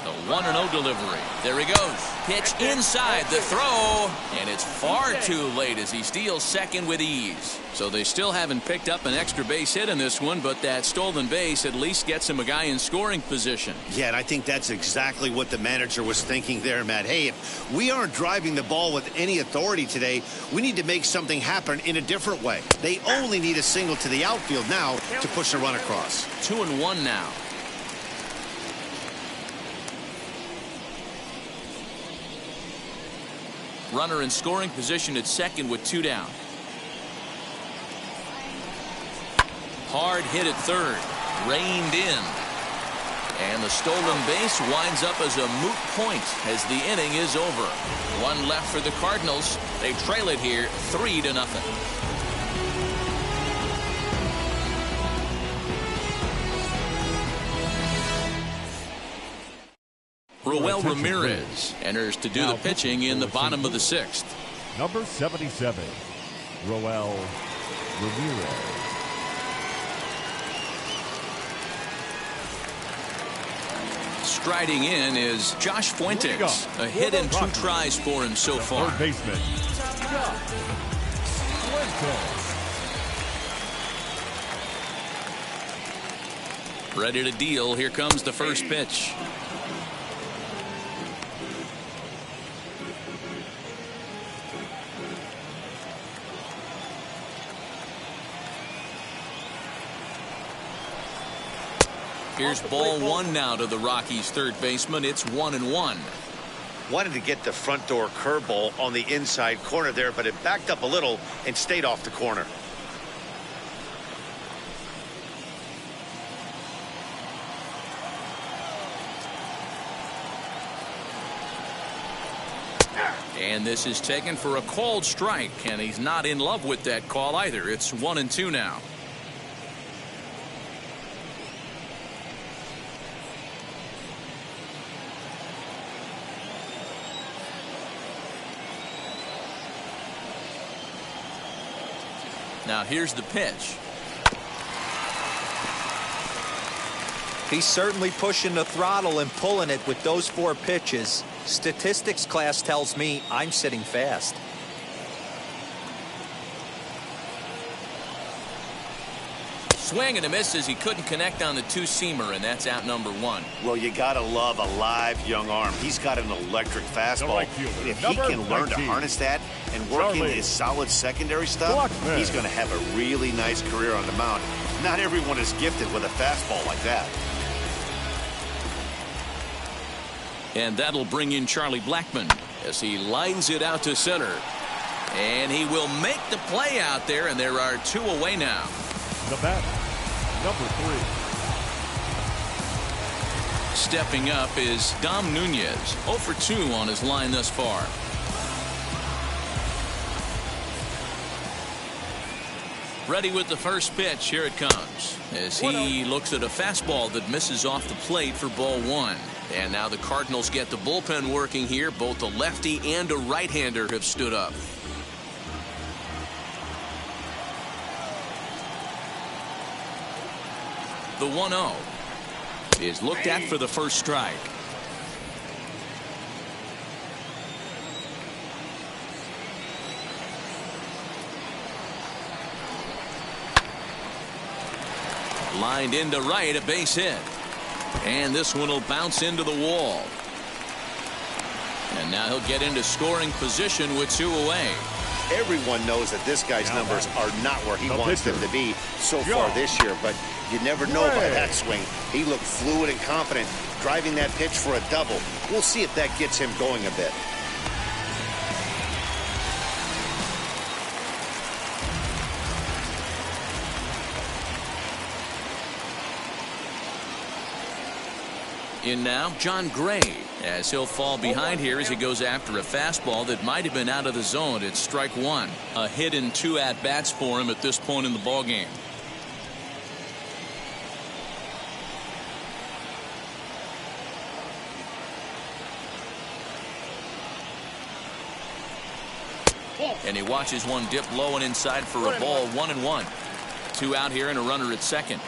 The 1-0 delivery. There he goes. Pitch inside the throw, and it's far too late as he steals second with ease. So they still haven't picked up an extra base hit in this one, but that stolen base at least gets him a guy in scoring position. Yeah, and I think that's exactly what the manager was thinking there, Matt. Hey, if we aren't driving the ball with any authority today, we need to make something happen in a different way. They only need a single to the outfield now to push a run across. 2-1 now. Runner in scoring position at second with 2 down. Hard hit at third. Reined in. And the stolen base winds up as a moot point as the inning is over. 1 left for the Cardinals. They trail it here 3-0. Roel Ramirez enters to do the pitching in the bottom of the 6th. Number 77, Roel Ramirez. Striding in is Josh Fuentes. A hit in 2 tries for him so far. Third baseman, Ready to deal. Here comes the first pitch. Here's ball 1 now to the Rockies' third baseman. It's 1-1. Wanted to get the front door curveball on the inside corner there, but it backed up a little and stayed off the corner. And this is taken for a called strike, and he's not in love with that call either. It's 1-2 now. Now here's the pitch. He's certainly pushing the throttle and pulling it with those 4 pitches. Statistics class tells me I'm sitting fast. Swing and a miss as he couldn't connect on the 2-seamer, and that's out number 1. Well, you gotta love a live young arm. He's got an electric fastball. If he can learn to harness that and work in his solid secondary stuff, he's going to have a really nice career on the mound. Not everyone is gifted with a fastball like that. And that'll bring in Charlie Blackmon as he lines it out to center. And he will make the play out there, and there are 2 away now. The batter, number 3. Stepping up is Dom Nunez, 0 for 2 on his line thus far. Ready with the first pitch. Here it comes as he looks at a fastball that misses off the plate for ball 1. And now the Cardinals get the bullpen working here. Both a lefty and a right-hander have stood up. The 1-0 is looked at for the first strike. Lined into right, a base hit. And this one will bounce into the wall. And now he'll get into scoring position with 2 away. Everyone knows that this guy's numbers are not where he wants them to be so far this year, but you never know by that swing. He looked fluid and confident, driving that pitch for a double. We'll see if that gets him going a bit. In now, John Gray. As he'll fall behind here as he goes after a fastball that might have been out of the zone. It's strike one. A hit and 2 at-bats for him at this point in the ballgame. And he watches one dip low and inside for a ball. 1-1. 2 out here and a runner at second.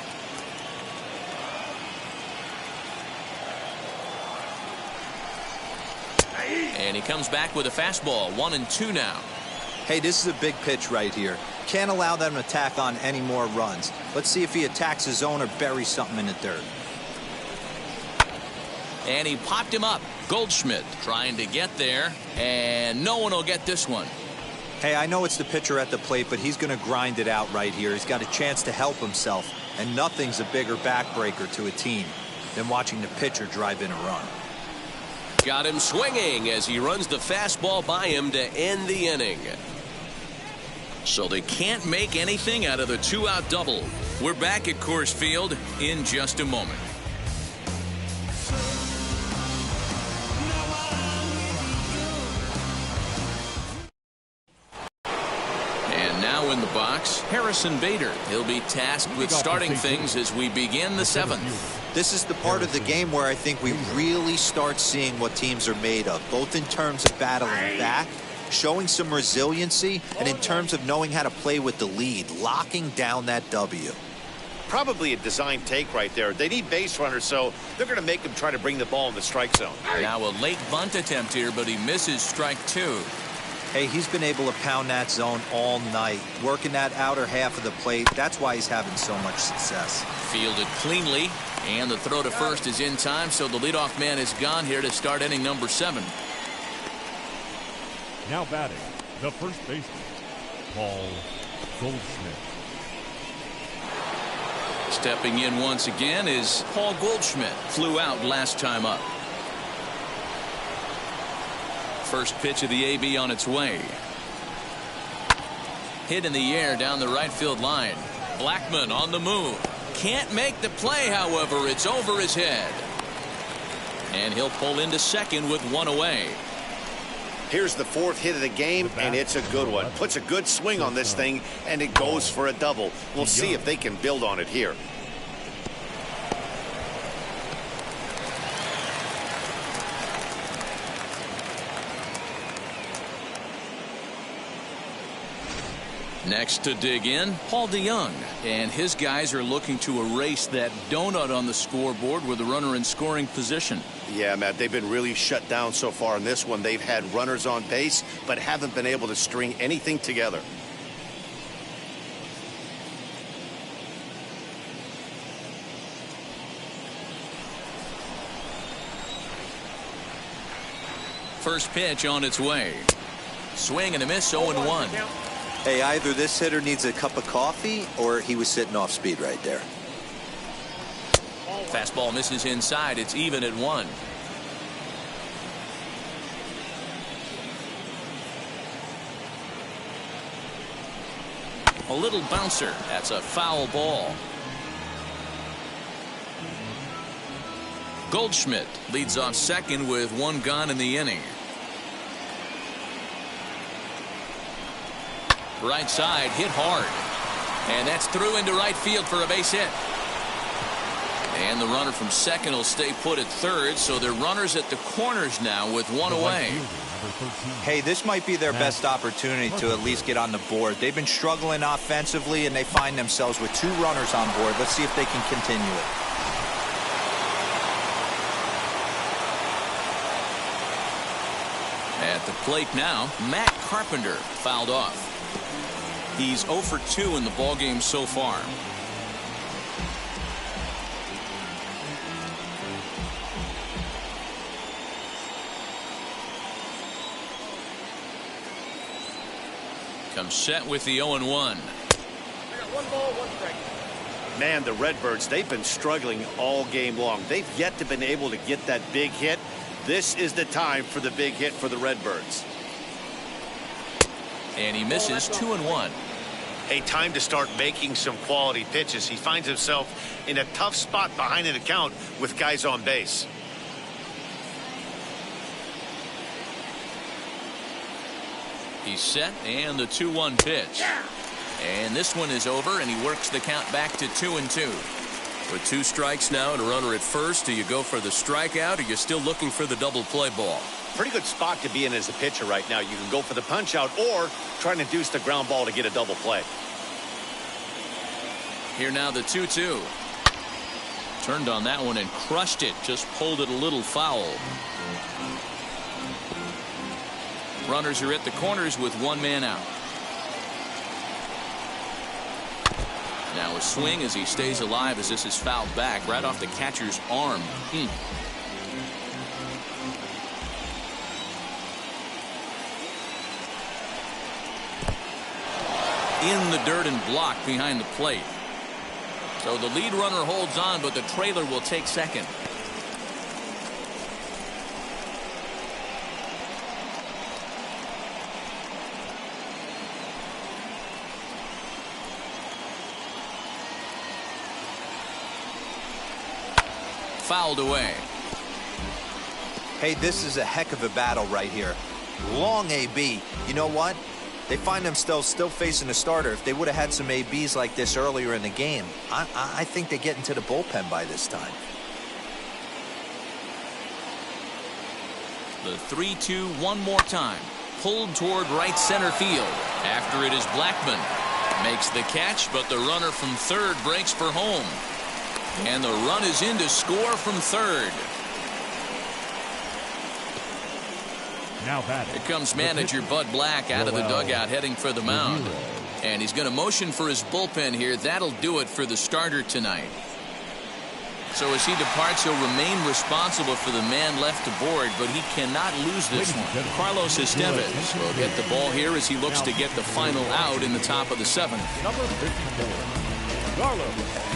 And he comes back with a fastball. 1-2 now. Hey, this is a big pitch right here. Can't allow them to tack on any more runs. Let's see if he attacks his zone or buries something in the dirt. And he popped him up. Goldschmidt trying to get there, and no one will get this one. Hey, I know it's the pitcher at the plate, but he's going to grind it out right here. He's got a chance to help himself, and nothing's a bigger backbreaker to a team than watching the pitcher drive in a run. Got him swinging as he runs the fastball by him to end the inning. So they can't make anything out of the 2-out double. We're back at Coors Field in just a moment. And now in the box, Harrison Bader. He'll be tasked with starting things as we begin the 7th. This is the part of the game where I think we really start seeing what teams are made of, both in terms of battling back, showing some resiliency, and in terms of knowing how to play with the lead, locking down that W. Probably a design take right there. They need base runners, so they're going to make them try to bring the ball in the strike zone. Now a late bunt attempt here, but he misses strike 2. Hey, he's been able to pound that zone all night, working that outer half of the plate. That's why he's having so much success. Fielded cleanly, and the throw to first is in time, so the leadoff man is gone here to start inning number 7. Now batting, the first baseman, Paul Goldschmidt. Stepping in once again is Paul Goldschmidt. Flew out last time up. First pitch of the AB on its way. Hit in the air down the right field line. Blackman on the move. Can't make the play, however. It's over his head. And he'll pull into second with 1 away. Here's the 4th hit of the game, and it's a good one. Puts a good swing on this thing, and it goes for a double. We'll see if they can build on it here. Next to dig in, Paul DeYoung. And his guys are looking to erase that donut on the scoreboard with a runner in scoring position. Yeah, Matt, they've been really shut down so far in this one. They've had runners on base, but haven't been able to string anything together. First pitch on its way. Swing and a miss, 0-1. Hey, either this hitter needs a cup of coffee or he was sitting off speed right there. Fastball misses inside. It's even at 1. A little bouncer. That's a foul ball. Goldschmidt leads off second with 1 gone in the inning. Right side, hit hard. And that's through into right field for a base hit. And the runner from second will stay put at third, so they're runners at the corners now with 1 away. Hey, this might be their best opportunity to at least get on the board. They've been struggling offensively, and they find themselves with 2 runners on board. Let's see if they can continue it. At the plate now, Matt Carpenter fouled off. He's 0 for 2 in the ballgame so far. Comes set with the 0-1. I got 1 ball, 1 strike. Man, the Redbirds, they've been struggling all game long. They've yet to been able to get that big hit. This is the time for the big hit for the Redbirds. And he misses 2-1. A time to start making some quality pitches. He finds himself in a tough spot behind an account with guys on base. He's set, and the 2-1 pitch. And this one is over, and he works the count back to 2-2. With 2 strikes now and a runner at first, do you go for the strikeout, or you're still looking for the double play ball? Pretty good spot to be in as a pitcher right now. You can go for the punch out or try to induce the ground ball to get a double play. Here now the 2-2. Turned on that one and crushed it. Just pulled it a little foul. Runners are at the corners with 1 man out. Now a swing as he stays alive as this is fouled back right off the catcher's arm. In the dirt and blocked behind the plate. So the lead runner holds on, but the trailer will take second. Fouled away. Hey, this is a heck of a battle right here. Long AB. You know what? They find themselves still facing a starter. If they would have had some ABs like this earlier in the game, I think they get into the bullpen by this time. The 3-2 one more time. Pulled toward right center field. After it is Blackman. Makes the catch, but the runner from third breaks for home. And the run is in to score from third. Now batting. Here comes manager Bud Black out of the dugout heading for the mound. And he's going to motion for his bullpen here. That'll do it for the starter tonight. So as he departs, he'll remain responsible for the man left aboard, but he cannot lose this one. Carlos Estevez will get the ball here as he looks to get the final out in the top of the 7th. Number 54, Carlos Estevez.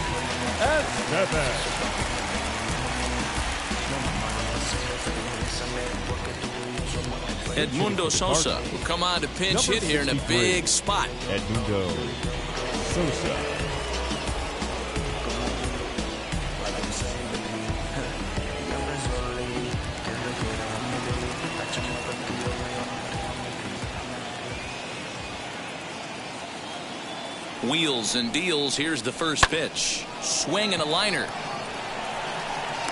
Edmundo Sosa will come on to pinch hit here in a big spot. Edmundo Sosa. Wheels and deals. Here's the first pitch. Swing and a liner.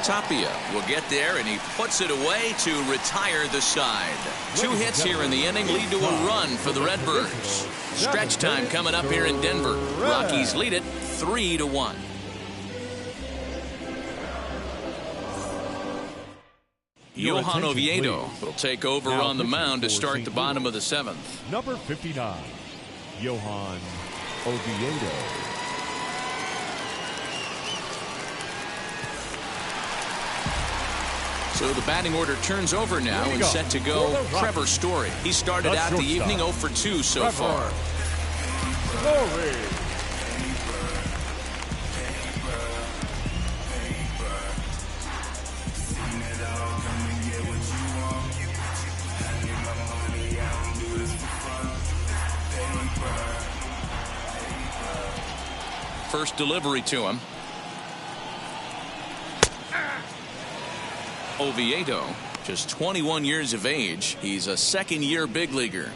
Tapia will get there, and he puts it away to retire the side. 2 hits here in the inning lead to a run for the Redbirds. Stretch time coming up here in Denver. Rockies lead it 3-1. Johan Oviedo will take over on the mound to start the bottom of the 7th. Number 59, Johan Oviedo. So the batting order turns over now and set to go Trevor Story. He started out the evening 0 for 2 so far. Story. First delivery to him. Oviedo, just 21 years of age. He's a second-year big leaguer.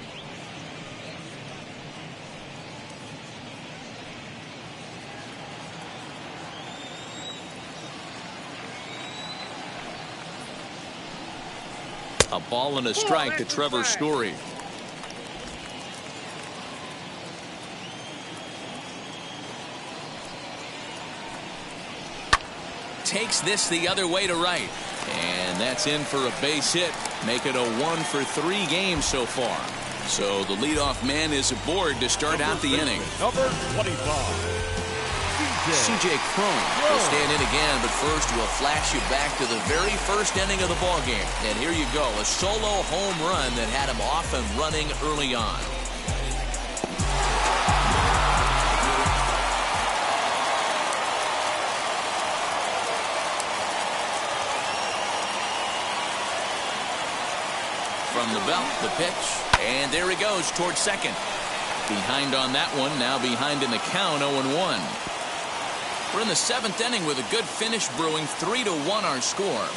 A ball and a strike to Trevor Story. Takes this the other way to right. And that's in for a base hit. Make it a 1 for 3 game so far. So the leadoff man is aboard to start out the inning. Number 25. CJ Cron will stand in again, but first we'll flash you back to the very first inning of the ball game. And here you go, a solo home run that had him off and running early on. From the belt, the pitch, and there he goes towards second. Behind on that one, now behind in the count, 0-1. We're in the 7th inning with a good finish brewing, 3-1 our score.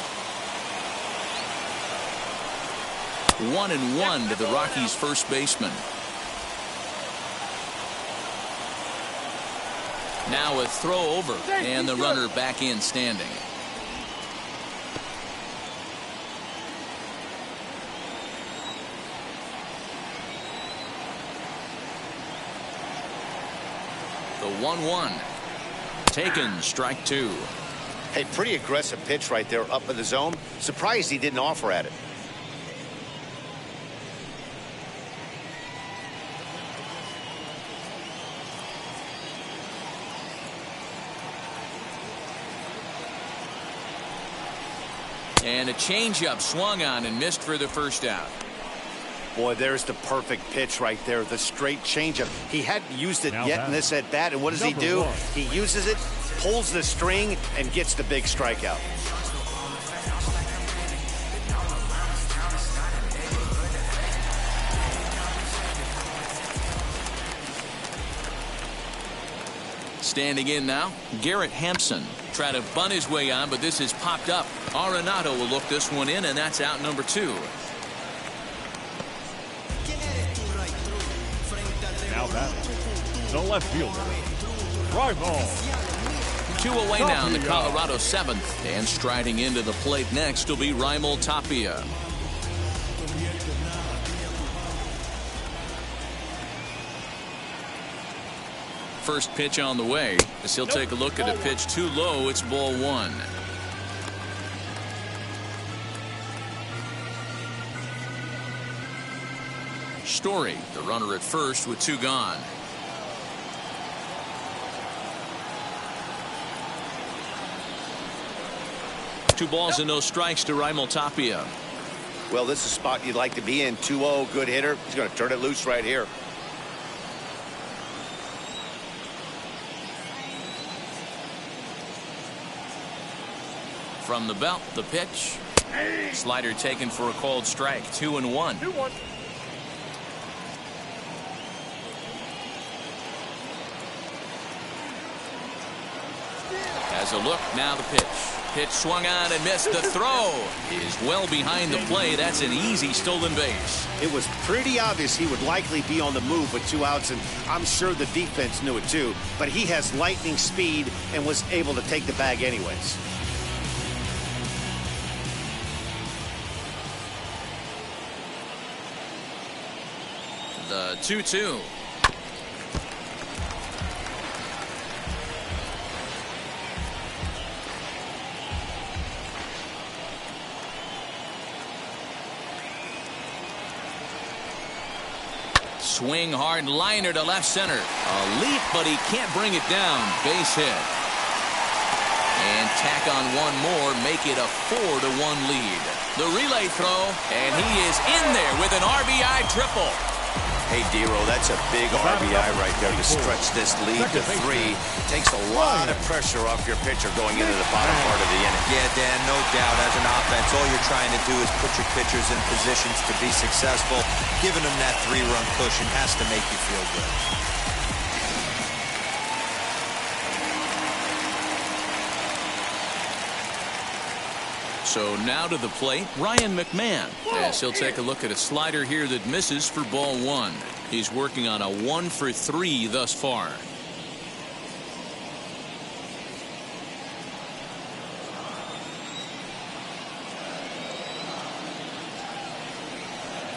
1-1 to the Rockies' first baseman. Now a throw over, and the runner back in standing. The 1-1. Taken, strike two. Hey, pretty aggressive pitch right there up in the zone. Surprised he didn't offer at it. And a changeup swung on and missed for the first out. Boy, there's the perfect pitch right there. The straight changeup. He hadn't used it yet in this at bat. And what does he do? He uses it, pulls the string, and gets the big strikeout. Standing in now, Garrett Hampson. Try to bunt his way on, but this has popped up. Arenado will look this one in, and that's out number two. Now batting, the left fielder, Rival. 2 away now in the Colorado 7th. And striding into the plate next will be Raimel Tapia. First pitch on the way as he'll take a look at a pitch too low. It's ball one. Story, the runner at first with two gone. Two balls and no strikes to Raimel Tapia. Well, this is a spot you'd like to be in. 2-0, good hitter. He's going to turn it loose right here. From the belt, the pitch. Slider taken for a called strike. 2-1. 2-1. Has a look, now the pitch. Pitch swung on and missed. The throw is well behind the play. That's an easy stolen base. It was pretty obvious he would likely be on the move with 2 outs, and I'm sure the defense knew it too. But he has lightning speed and was able to take the bag anyways. The 2-2. Swing hard liner to left center. A leap, but he can't bring it down. Base hit. And tack on one more, make it a 4-1 lead. The relay throw, and he is in there with an RBI triple. Hey, Dero, that's a big RBI right there to stretch this lead to 3. Takes a lot of pressure off your pitcher going into the bottom part of the inning. Yeah, Dan, no doubt. As an offense, all you're trying to do is put your pitchers in positions to be successful. Giving them that 3-run cushion has to make you feel good. So now to the plate, Ryan McMahon, as he'll take a look at a slider here that misses for ball one. He's working on a 1-for-3 thus far.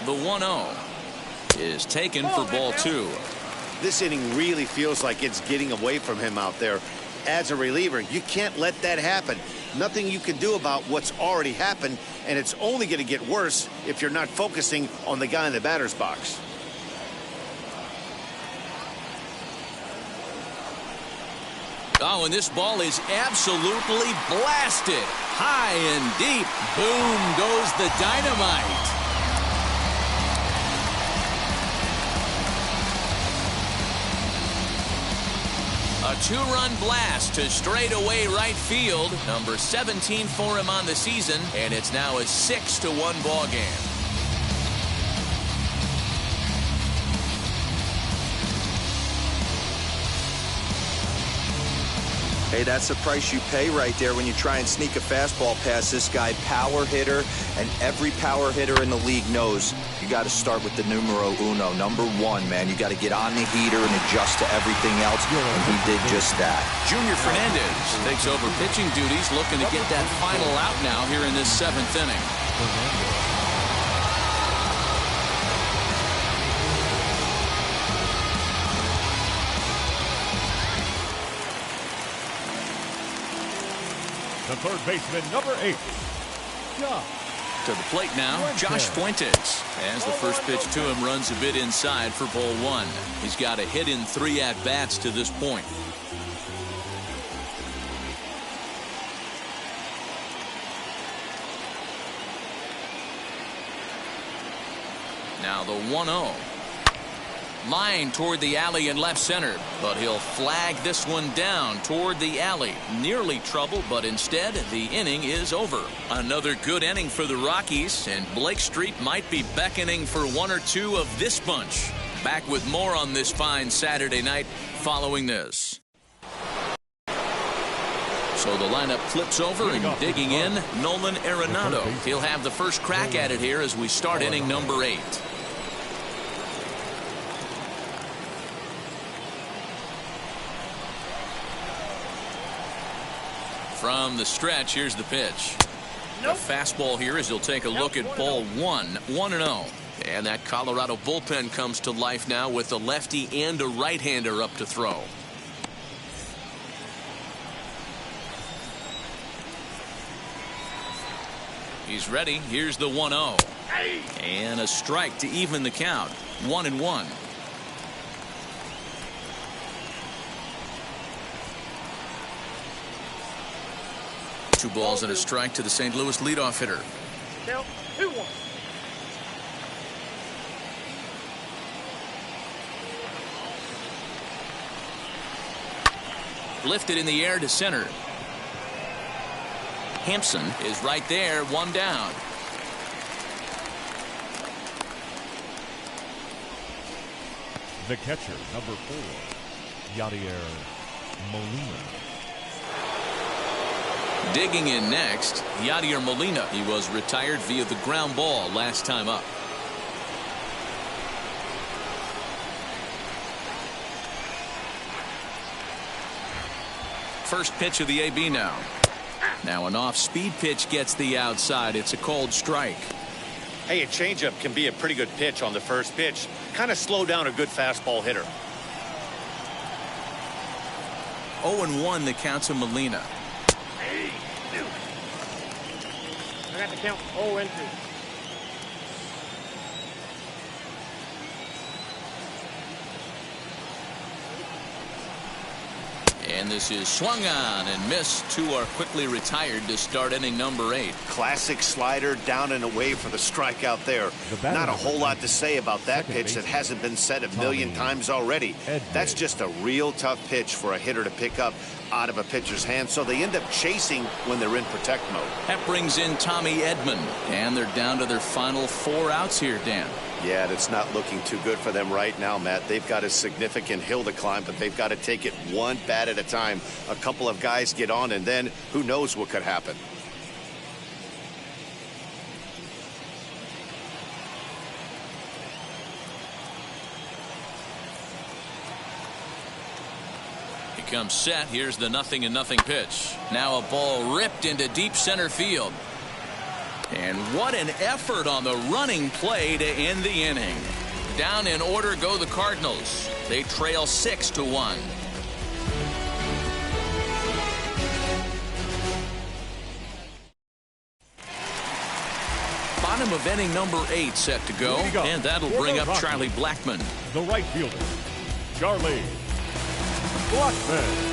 The 1-0 is taken for ball two. This inning really feels like it's getting away from him out there. As a reliever, you can't let that happen. Nothing you can do about what's already happened, and it's only going to get worse if you're not focusing on the guy in the batter's box. Oh, and this ball is absolutely blasted. High and deep. Boom goes the dynamite. A 2-run blast to straightaway right field. Number 17 for him on the season, and it's now a 6-1 ball game. Hey, that's the price you pay right there when you try and sneak a fastball past this guy. Power hitter, and every power hitter in the league knows you got to start with the numero uno, number one, man. You got to get on the heater and adjust to everything else, and he did just that. Junior Fernandez takes over pitching duties, looking to get that final out now here in this 7th inning. The third baseman, number 8. To the plate now, Josh Fuentes. As the first pitch to him runs a bit inside for ball 1. He's got a hit in 3 at-bats to this point. Now the 1-0. Line toward the alley in left center, but he'll flag this one down toward the alley. Nearly trouble, but instead the inning is over. Another good inning for the Rockies, and Blake Street might be beckoning for 1 or 2 of this bunch. Back with more on this fine Saturday night following this. So the lineup flips over, and digging in, Nolan Arenado. He'll have the first crack at it here as we start inning number 8. From the stretch, here's the pitch. A fastball here as he'll take a look at ball 1, 1-0. And that Colorado bullpen comes to life now with a lefty and a right-hander up to throw. He's ready. Here's the 1-0. And a strike to even the count. 1-1. 2 balls and a strike to the St. Louis leadoff hitter. Now, 2-1. Lifted in the air to center. Hampson is right there, 1 down. The catcher, number 4, Yadier Molina. Digging in next, Yadier Molina. He was retired via the ground ball last time up. First pitch of the AB now. Now an off-speed pitch gets the outside. It's a called strike. Hey, a changeup can be a pretty good pitch on the first pitch. Kind of slow down a good fastball hitter. 0-1 the count to Molina. I got the count 0-2. And this is swung on and missed. 2 are quickly retired to start inning number 8. Classic slider down and away for the strikeout there. Not a whole lot to say about that pitch that hasn't been said a million times already. That's just a real tough pitch for a hitter to pick up out of a pitcher's hand, so they end up chasing when they're in protect mode. That brings in Tommy Edman, and they're down to their final 4 outs here, Dan. Yeah, it's not looking too good for them right now, Matt. They've got a significant hill to climb, but they've got to take it one bat at a time. A couple of guys get on, and then who knows what could happen. He comes set. Here's the 0-0 pitch. Now a ball ripped into deep center field. And what an effort on the running play to end the inning. Down in order go the Cardinals. They trail 6-1. Bottom of inning number 8 set to go. And that'll bring up Charlie Blackmon. The right fielder, Charlie Blackmon.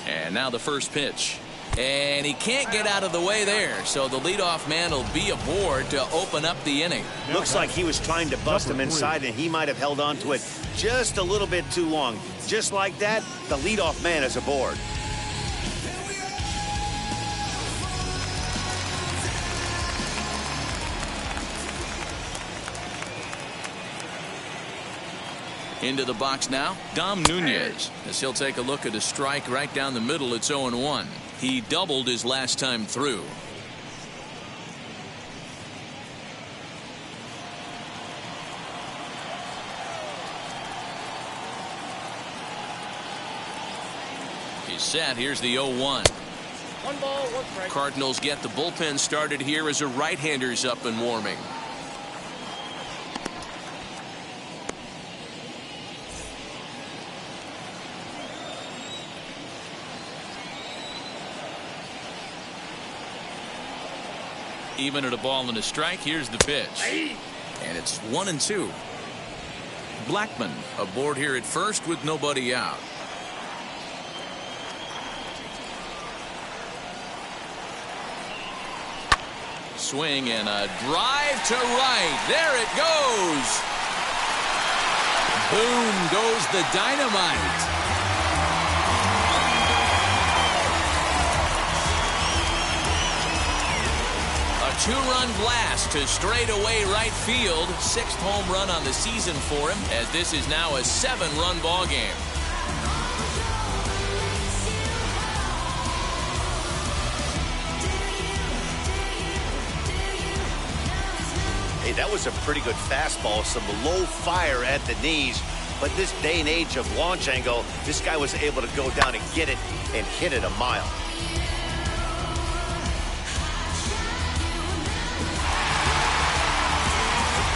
And now the first pitch. And he can't get out of the way there, so the leadoff man will be aboard to open up the inning. Looks like he was trying to bust him inside, and he might have held on to it just a little bit too long. Just like that, the leadoff man is aboard. Into the box now, Dom Nunez, as he'll take a look at a strike right down the middle. It's 0-1. He doubled his last time through. He's set. Here's the 0-1. 1 ball, 1 strike. Cardinals get the bullpen started here as a right-hander's up and warming. Even at a ball and a strike, here's the pitch. And it's 1-2. Blackman aboard here at first with nobody out. Swing and a drive to right. There it goes. Boom goes the dynamite. A 2-run blast to straightaway right field. 6th home run on the season for him, as this is now a 7-run ball game. Hey, that was a pretty good fastball. Some low fire at the knees. But this day and age of launch angle, this guy was able to go down and get it and hit it a mile.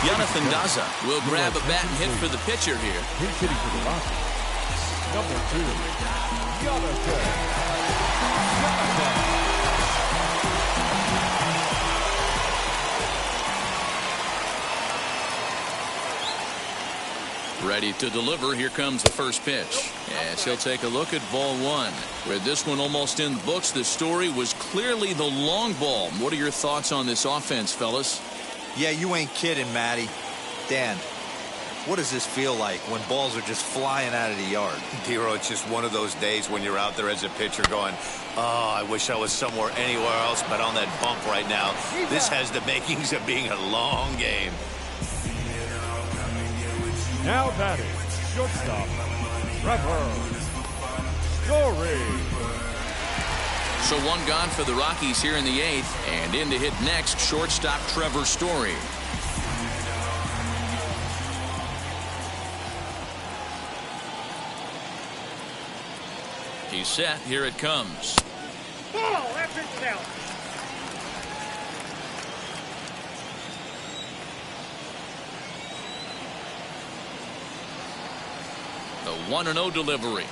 Jonathan Daza will grab a bat and hit for the pitcher here. He's hitting for the Rockies. Number 2, Jonathan. Ready to deliver. Here comes the first pitch. As he'll take a look at ball 1. With this one almost in the books, the story was clearly the long ball. What are your thoughts on this offense, fellas? Yeah, you ain't kidding, Matty. Dan, what does this feel like when balls are just flying out of the yard? Dero, it's just one of those days when you're out there as a pitcher going, oh, I wish I was somewhere anywhere else but on that bump right now. This has the makings of being a long game. Now batting, shortstop, Trevor Story. So 1 gone for the Rockies here in the 8th, and in to hit next, shortstop Trevor Story. He's set. Here it comes. Ball, that's it now. The 1-0 delivery.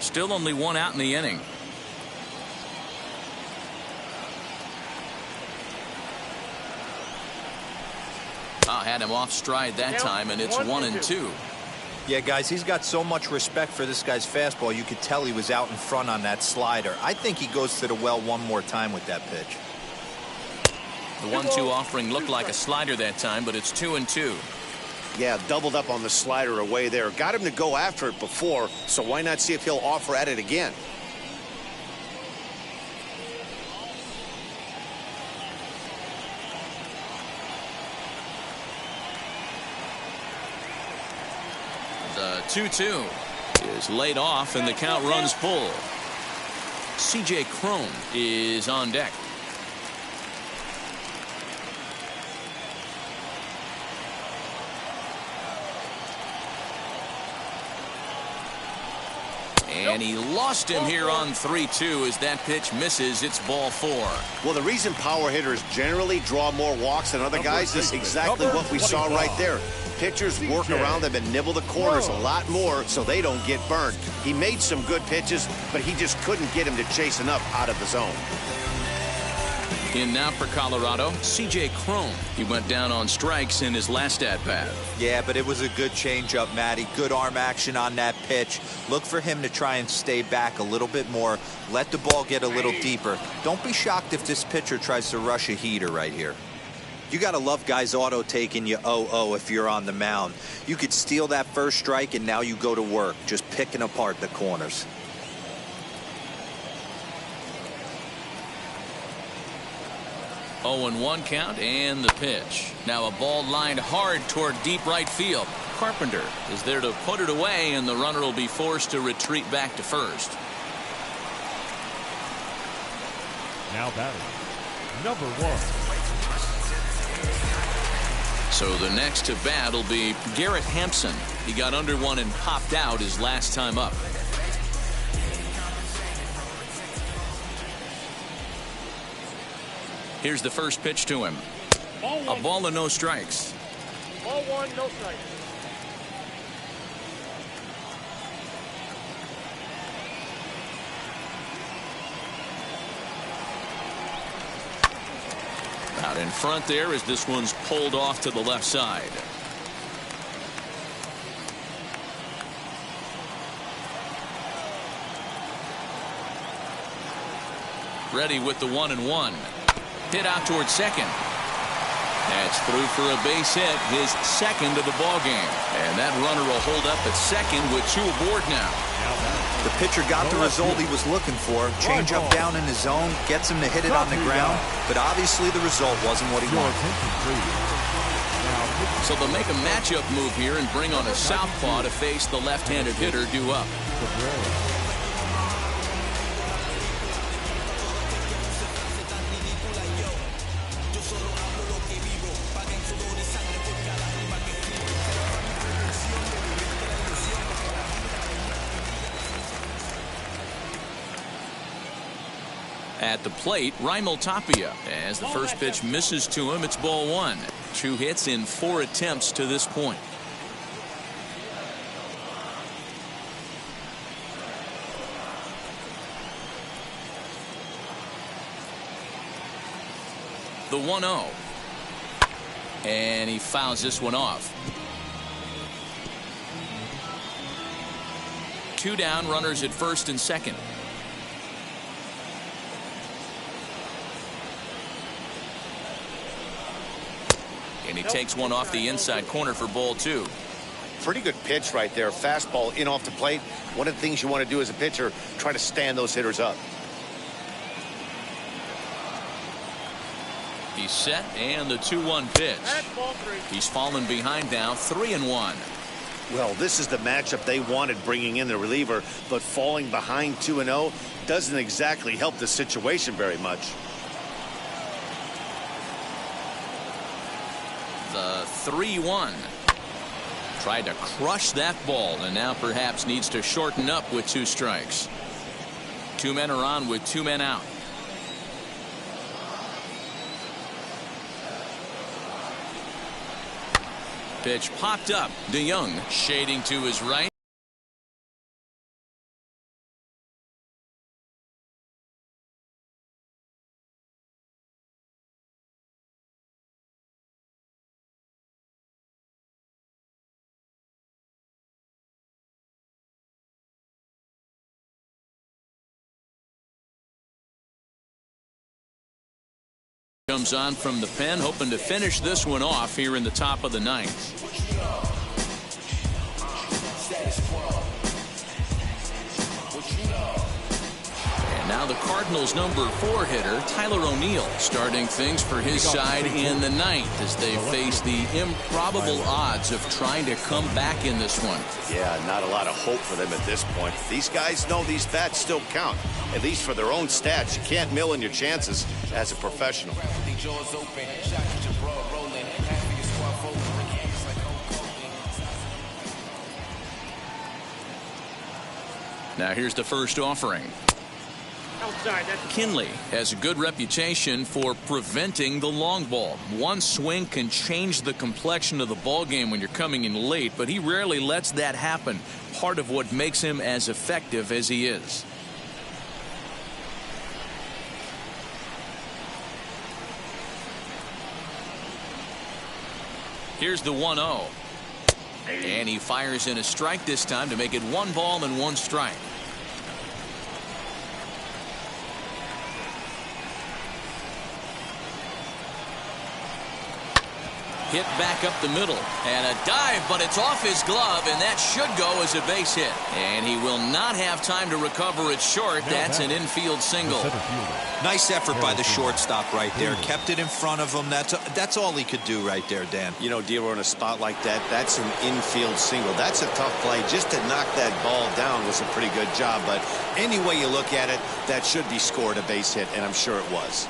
Still only 1 out in the inning. Had him off stride that time, and it's 1-2. Yeah, guys, he's got so much respect for this guy's fastball. You could tell he was out in front on that slider. I think he goes to the well one more time with that pitch. The 1-2 offering looked like a slider that time, but it's 2-2. Yeah, doubled up on the slider away there. Got him to go after it before, so why not see if he'll offer at it again? The 2-2 is laid off, and the count runs full. C.J. Cron is on deck. And he lost him here on 3-2 as that pitch misses. It's ball 4. Well, the reason power hitters generally draw more walks than other guys is exactly what we saw right there. Pitchers work around them and nibble the corners a lot more so they don't get burned. He made some good pitches, but he just couldn't get him to chase enough out of the zone. In now for Colorado, C.J. Cron. He went down on strikes in his last at-bat. Yeah, but it was a good changeup, Matty. Good arm action on that pitch. Look for him to try and stay back a little bit more. Let the ball get a little deeper. Don't be shocked if this pitcher tries to rush a heater right here. You got to love guys auto-taking you 0-0 if you're on the mound. You could steal that first strike, and now you go to work, just picking apart the corners. 0-1 count and the pitch. Now a ball lined hard toward deep right field. Carpenter is there to put it away, and the runner will be forced to retreat back to first. Now batting, number 1. So the next to bat will be Garrett Hampson. He got under one and popped out his last time up. Here's the first pitch to him. A ball and no strikes. Ball 1, no strikes. Out in front there as this one's pulled off to the left side. Ready with the 1-1. Hit out towards second. That's through for a base hit, his second of the ball game. And that runner will hold up at second with 2 aboard now. The pitcher got the result he was looking for. Change up down in the zone, gets him to hit it on the ground, but obviously the result wasn't what he wanted. So they'll make a matchup move here and bring on a southpaw to face the left-handed hitter due up. At the plate, Raimel Tapia. As the first pitch misses to him, it's ball 1. 2 hits in 4 attempts to this point. The 1-0. And he fouls this one off. 2 down, runners at first and second. And he takes one off the inside corner for ball 2. Pretty good pitch right there. Fastball in off the plate. One of the things you want to do as a pitcher, try to stand those hitters up. He's set, and the 2-1 pitch. He's fallen behind now, 3-1. Well, this is the matchup they wanted, bringing in the reliever, but falling behind 2-0 doesn't exactly help the situation very much. The 3-1. Tried to crush that ball, and now perhaps needs to shorten up with 2 strikes. 2 men are on with 2 men out. Pitch popped up. DeYoung shading to his right. Comes on from the pen, hoping to finish this one off here in the top of the 9th. And now the Cardinals' number 4 hitter, Tyler O'Neill, starting things for his side in the 9th as they face the improbable odds of trying to come back in this one. Yeah, not a lot of hope for them at this point. These guys know these bats still count, at least for their own stats. You can't mill in your chances as a professional. Now here's the first offering. Kinley has a good reputation for preventing the long ball. One swing can change the complexion of the ball game when you're coming in late, but he rarely lets that happen. Part of what makes him as effective as he is. Here's the 1-0. And he fires in a strike this time to make it 1 ball and 1 strike. Hit back up the middle. And a dive, but it's off his glove, and that should go as a base hit. And he will not have time to recover it short. That's an infield single. Nice effort by the shortstop right there. Kept it in front of him. That's all he could do right there, Dan. You know, Dero, in a spot like that, that's an infield single. That's a tough play. Just to knock that ball down was a pretty good job. But any way you look at it, that should be scored a base hit, and I'm sure it was.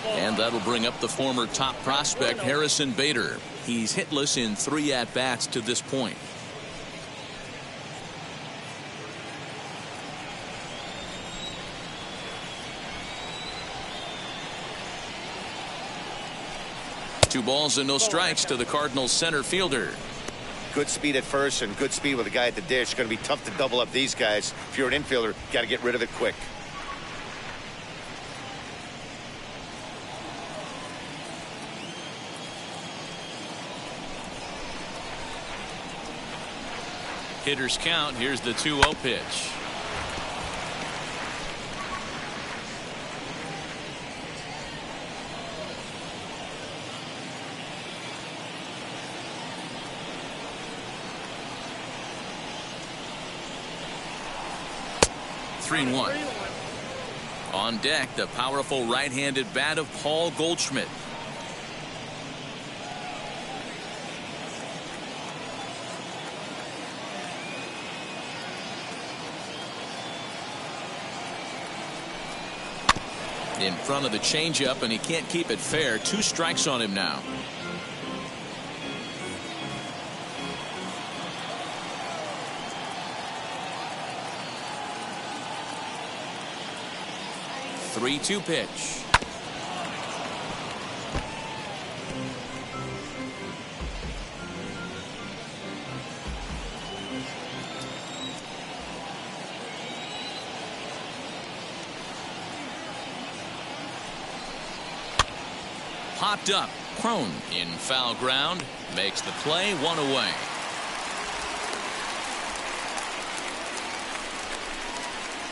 And that'll bring up the former top prospect, Harrison Bader. He's hitless in 3 at-bats to this point. Two balls and no strikes to the Cardinals center fielder. Good speed at first and good speed with a guy at the dish. Going to be tough to double up these guys. If you're an infielder, got to get rid of it quick. Hitters count. Here's the 2-0 pitch. Three and one. On deck, the powerful right-handed bat of Paul Goldschmidt. In front of the changeup, and he can't keep it fair. 2 strikes on him now. Three-two pitch. Popped up. Crone in foul ground. Makes the play, 1 away.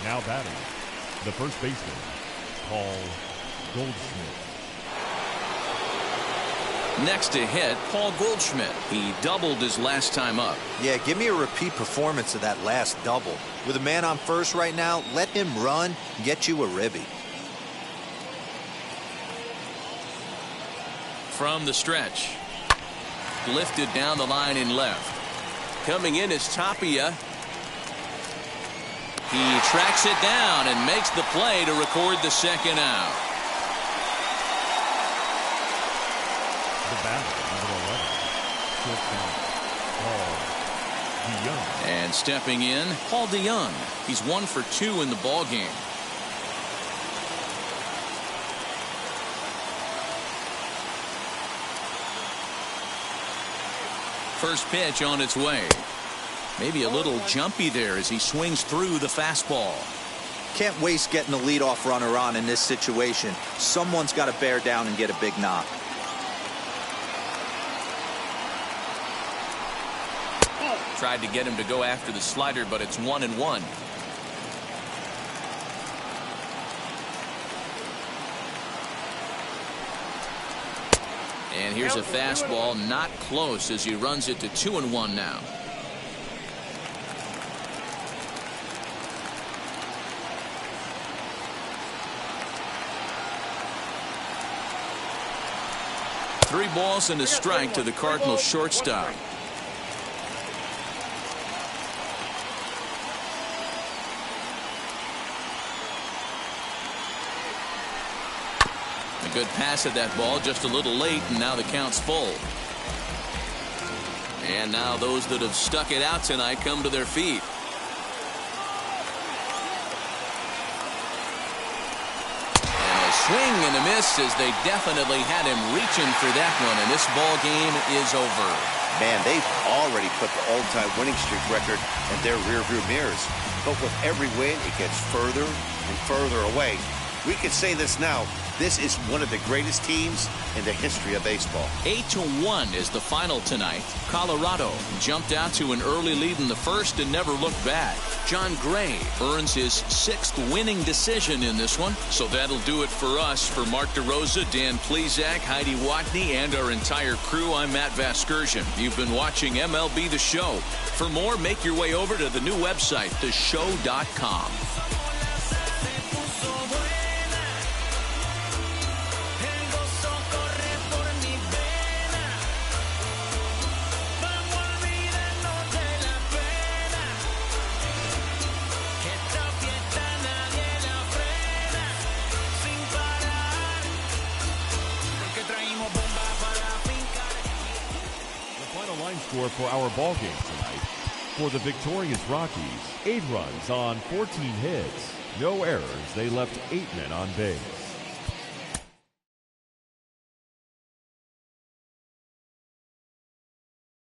Now batting, the first baseman, Paul Goldschmidt. Next to hit, Paul Goldschmidt. He doubled his last time up. Yeah, give me a repeat performance of that last double. With a man on first right now, let him run and get you a ribby. From the stretch. Lifted down the line in left. Coming in is Tapia. He tracks it down and makes the play to record the second out. The batter, number 11, Paul DeYoung. And stepping in, Paul DeYoung. He's 1 for 2 in the ball game. First pitch on its way. Maybe a little jumpy there as he swings through the fastball. Can't waste getting the leadoff runner on in this situation. Someone's got to bear down and get a big knock. Tried to get him to go after the slider, but it's 1-1. And here's a fastball not close as he runs it to 2-1 now. Three balls and a strike to the Cardinals shortstop. A good pass at that ball, just a little late, and now the count's full. And now those that have stuck it out tonight come to their feet. And a swing and a miss as they definitely had him reaching for that one, and this ball game is over. Man, they've already put the all-time winning streak record in their rearview mirrors. But with every win, it gets further and further away. we could say this now. This is one of the greatest teams in the history of baseball. 8-1 is the final tonight. Colorado jumped out to an early lead in the first and never looked back. John Gray earns his 6th winning decision in this one. So that'll do it for us. For Mark DeRosa, Dan Plezak, Heidi Watney, and our entire crew, I'm Matt Vasgersian. You've been watching MLB The Show. For more, make your way over to the new website, theshow.com. Score for our ball game tonight. For the victorious Rockies, 8 runs on 14 hits. No errors. They left 8 men on base.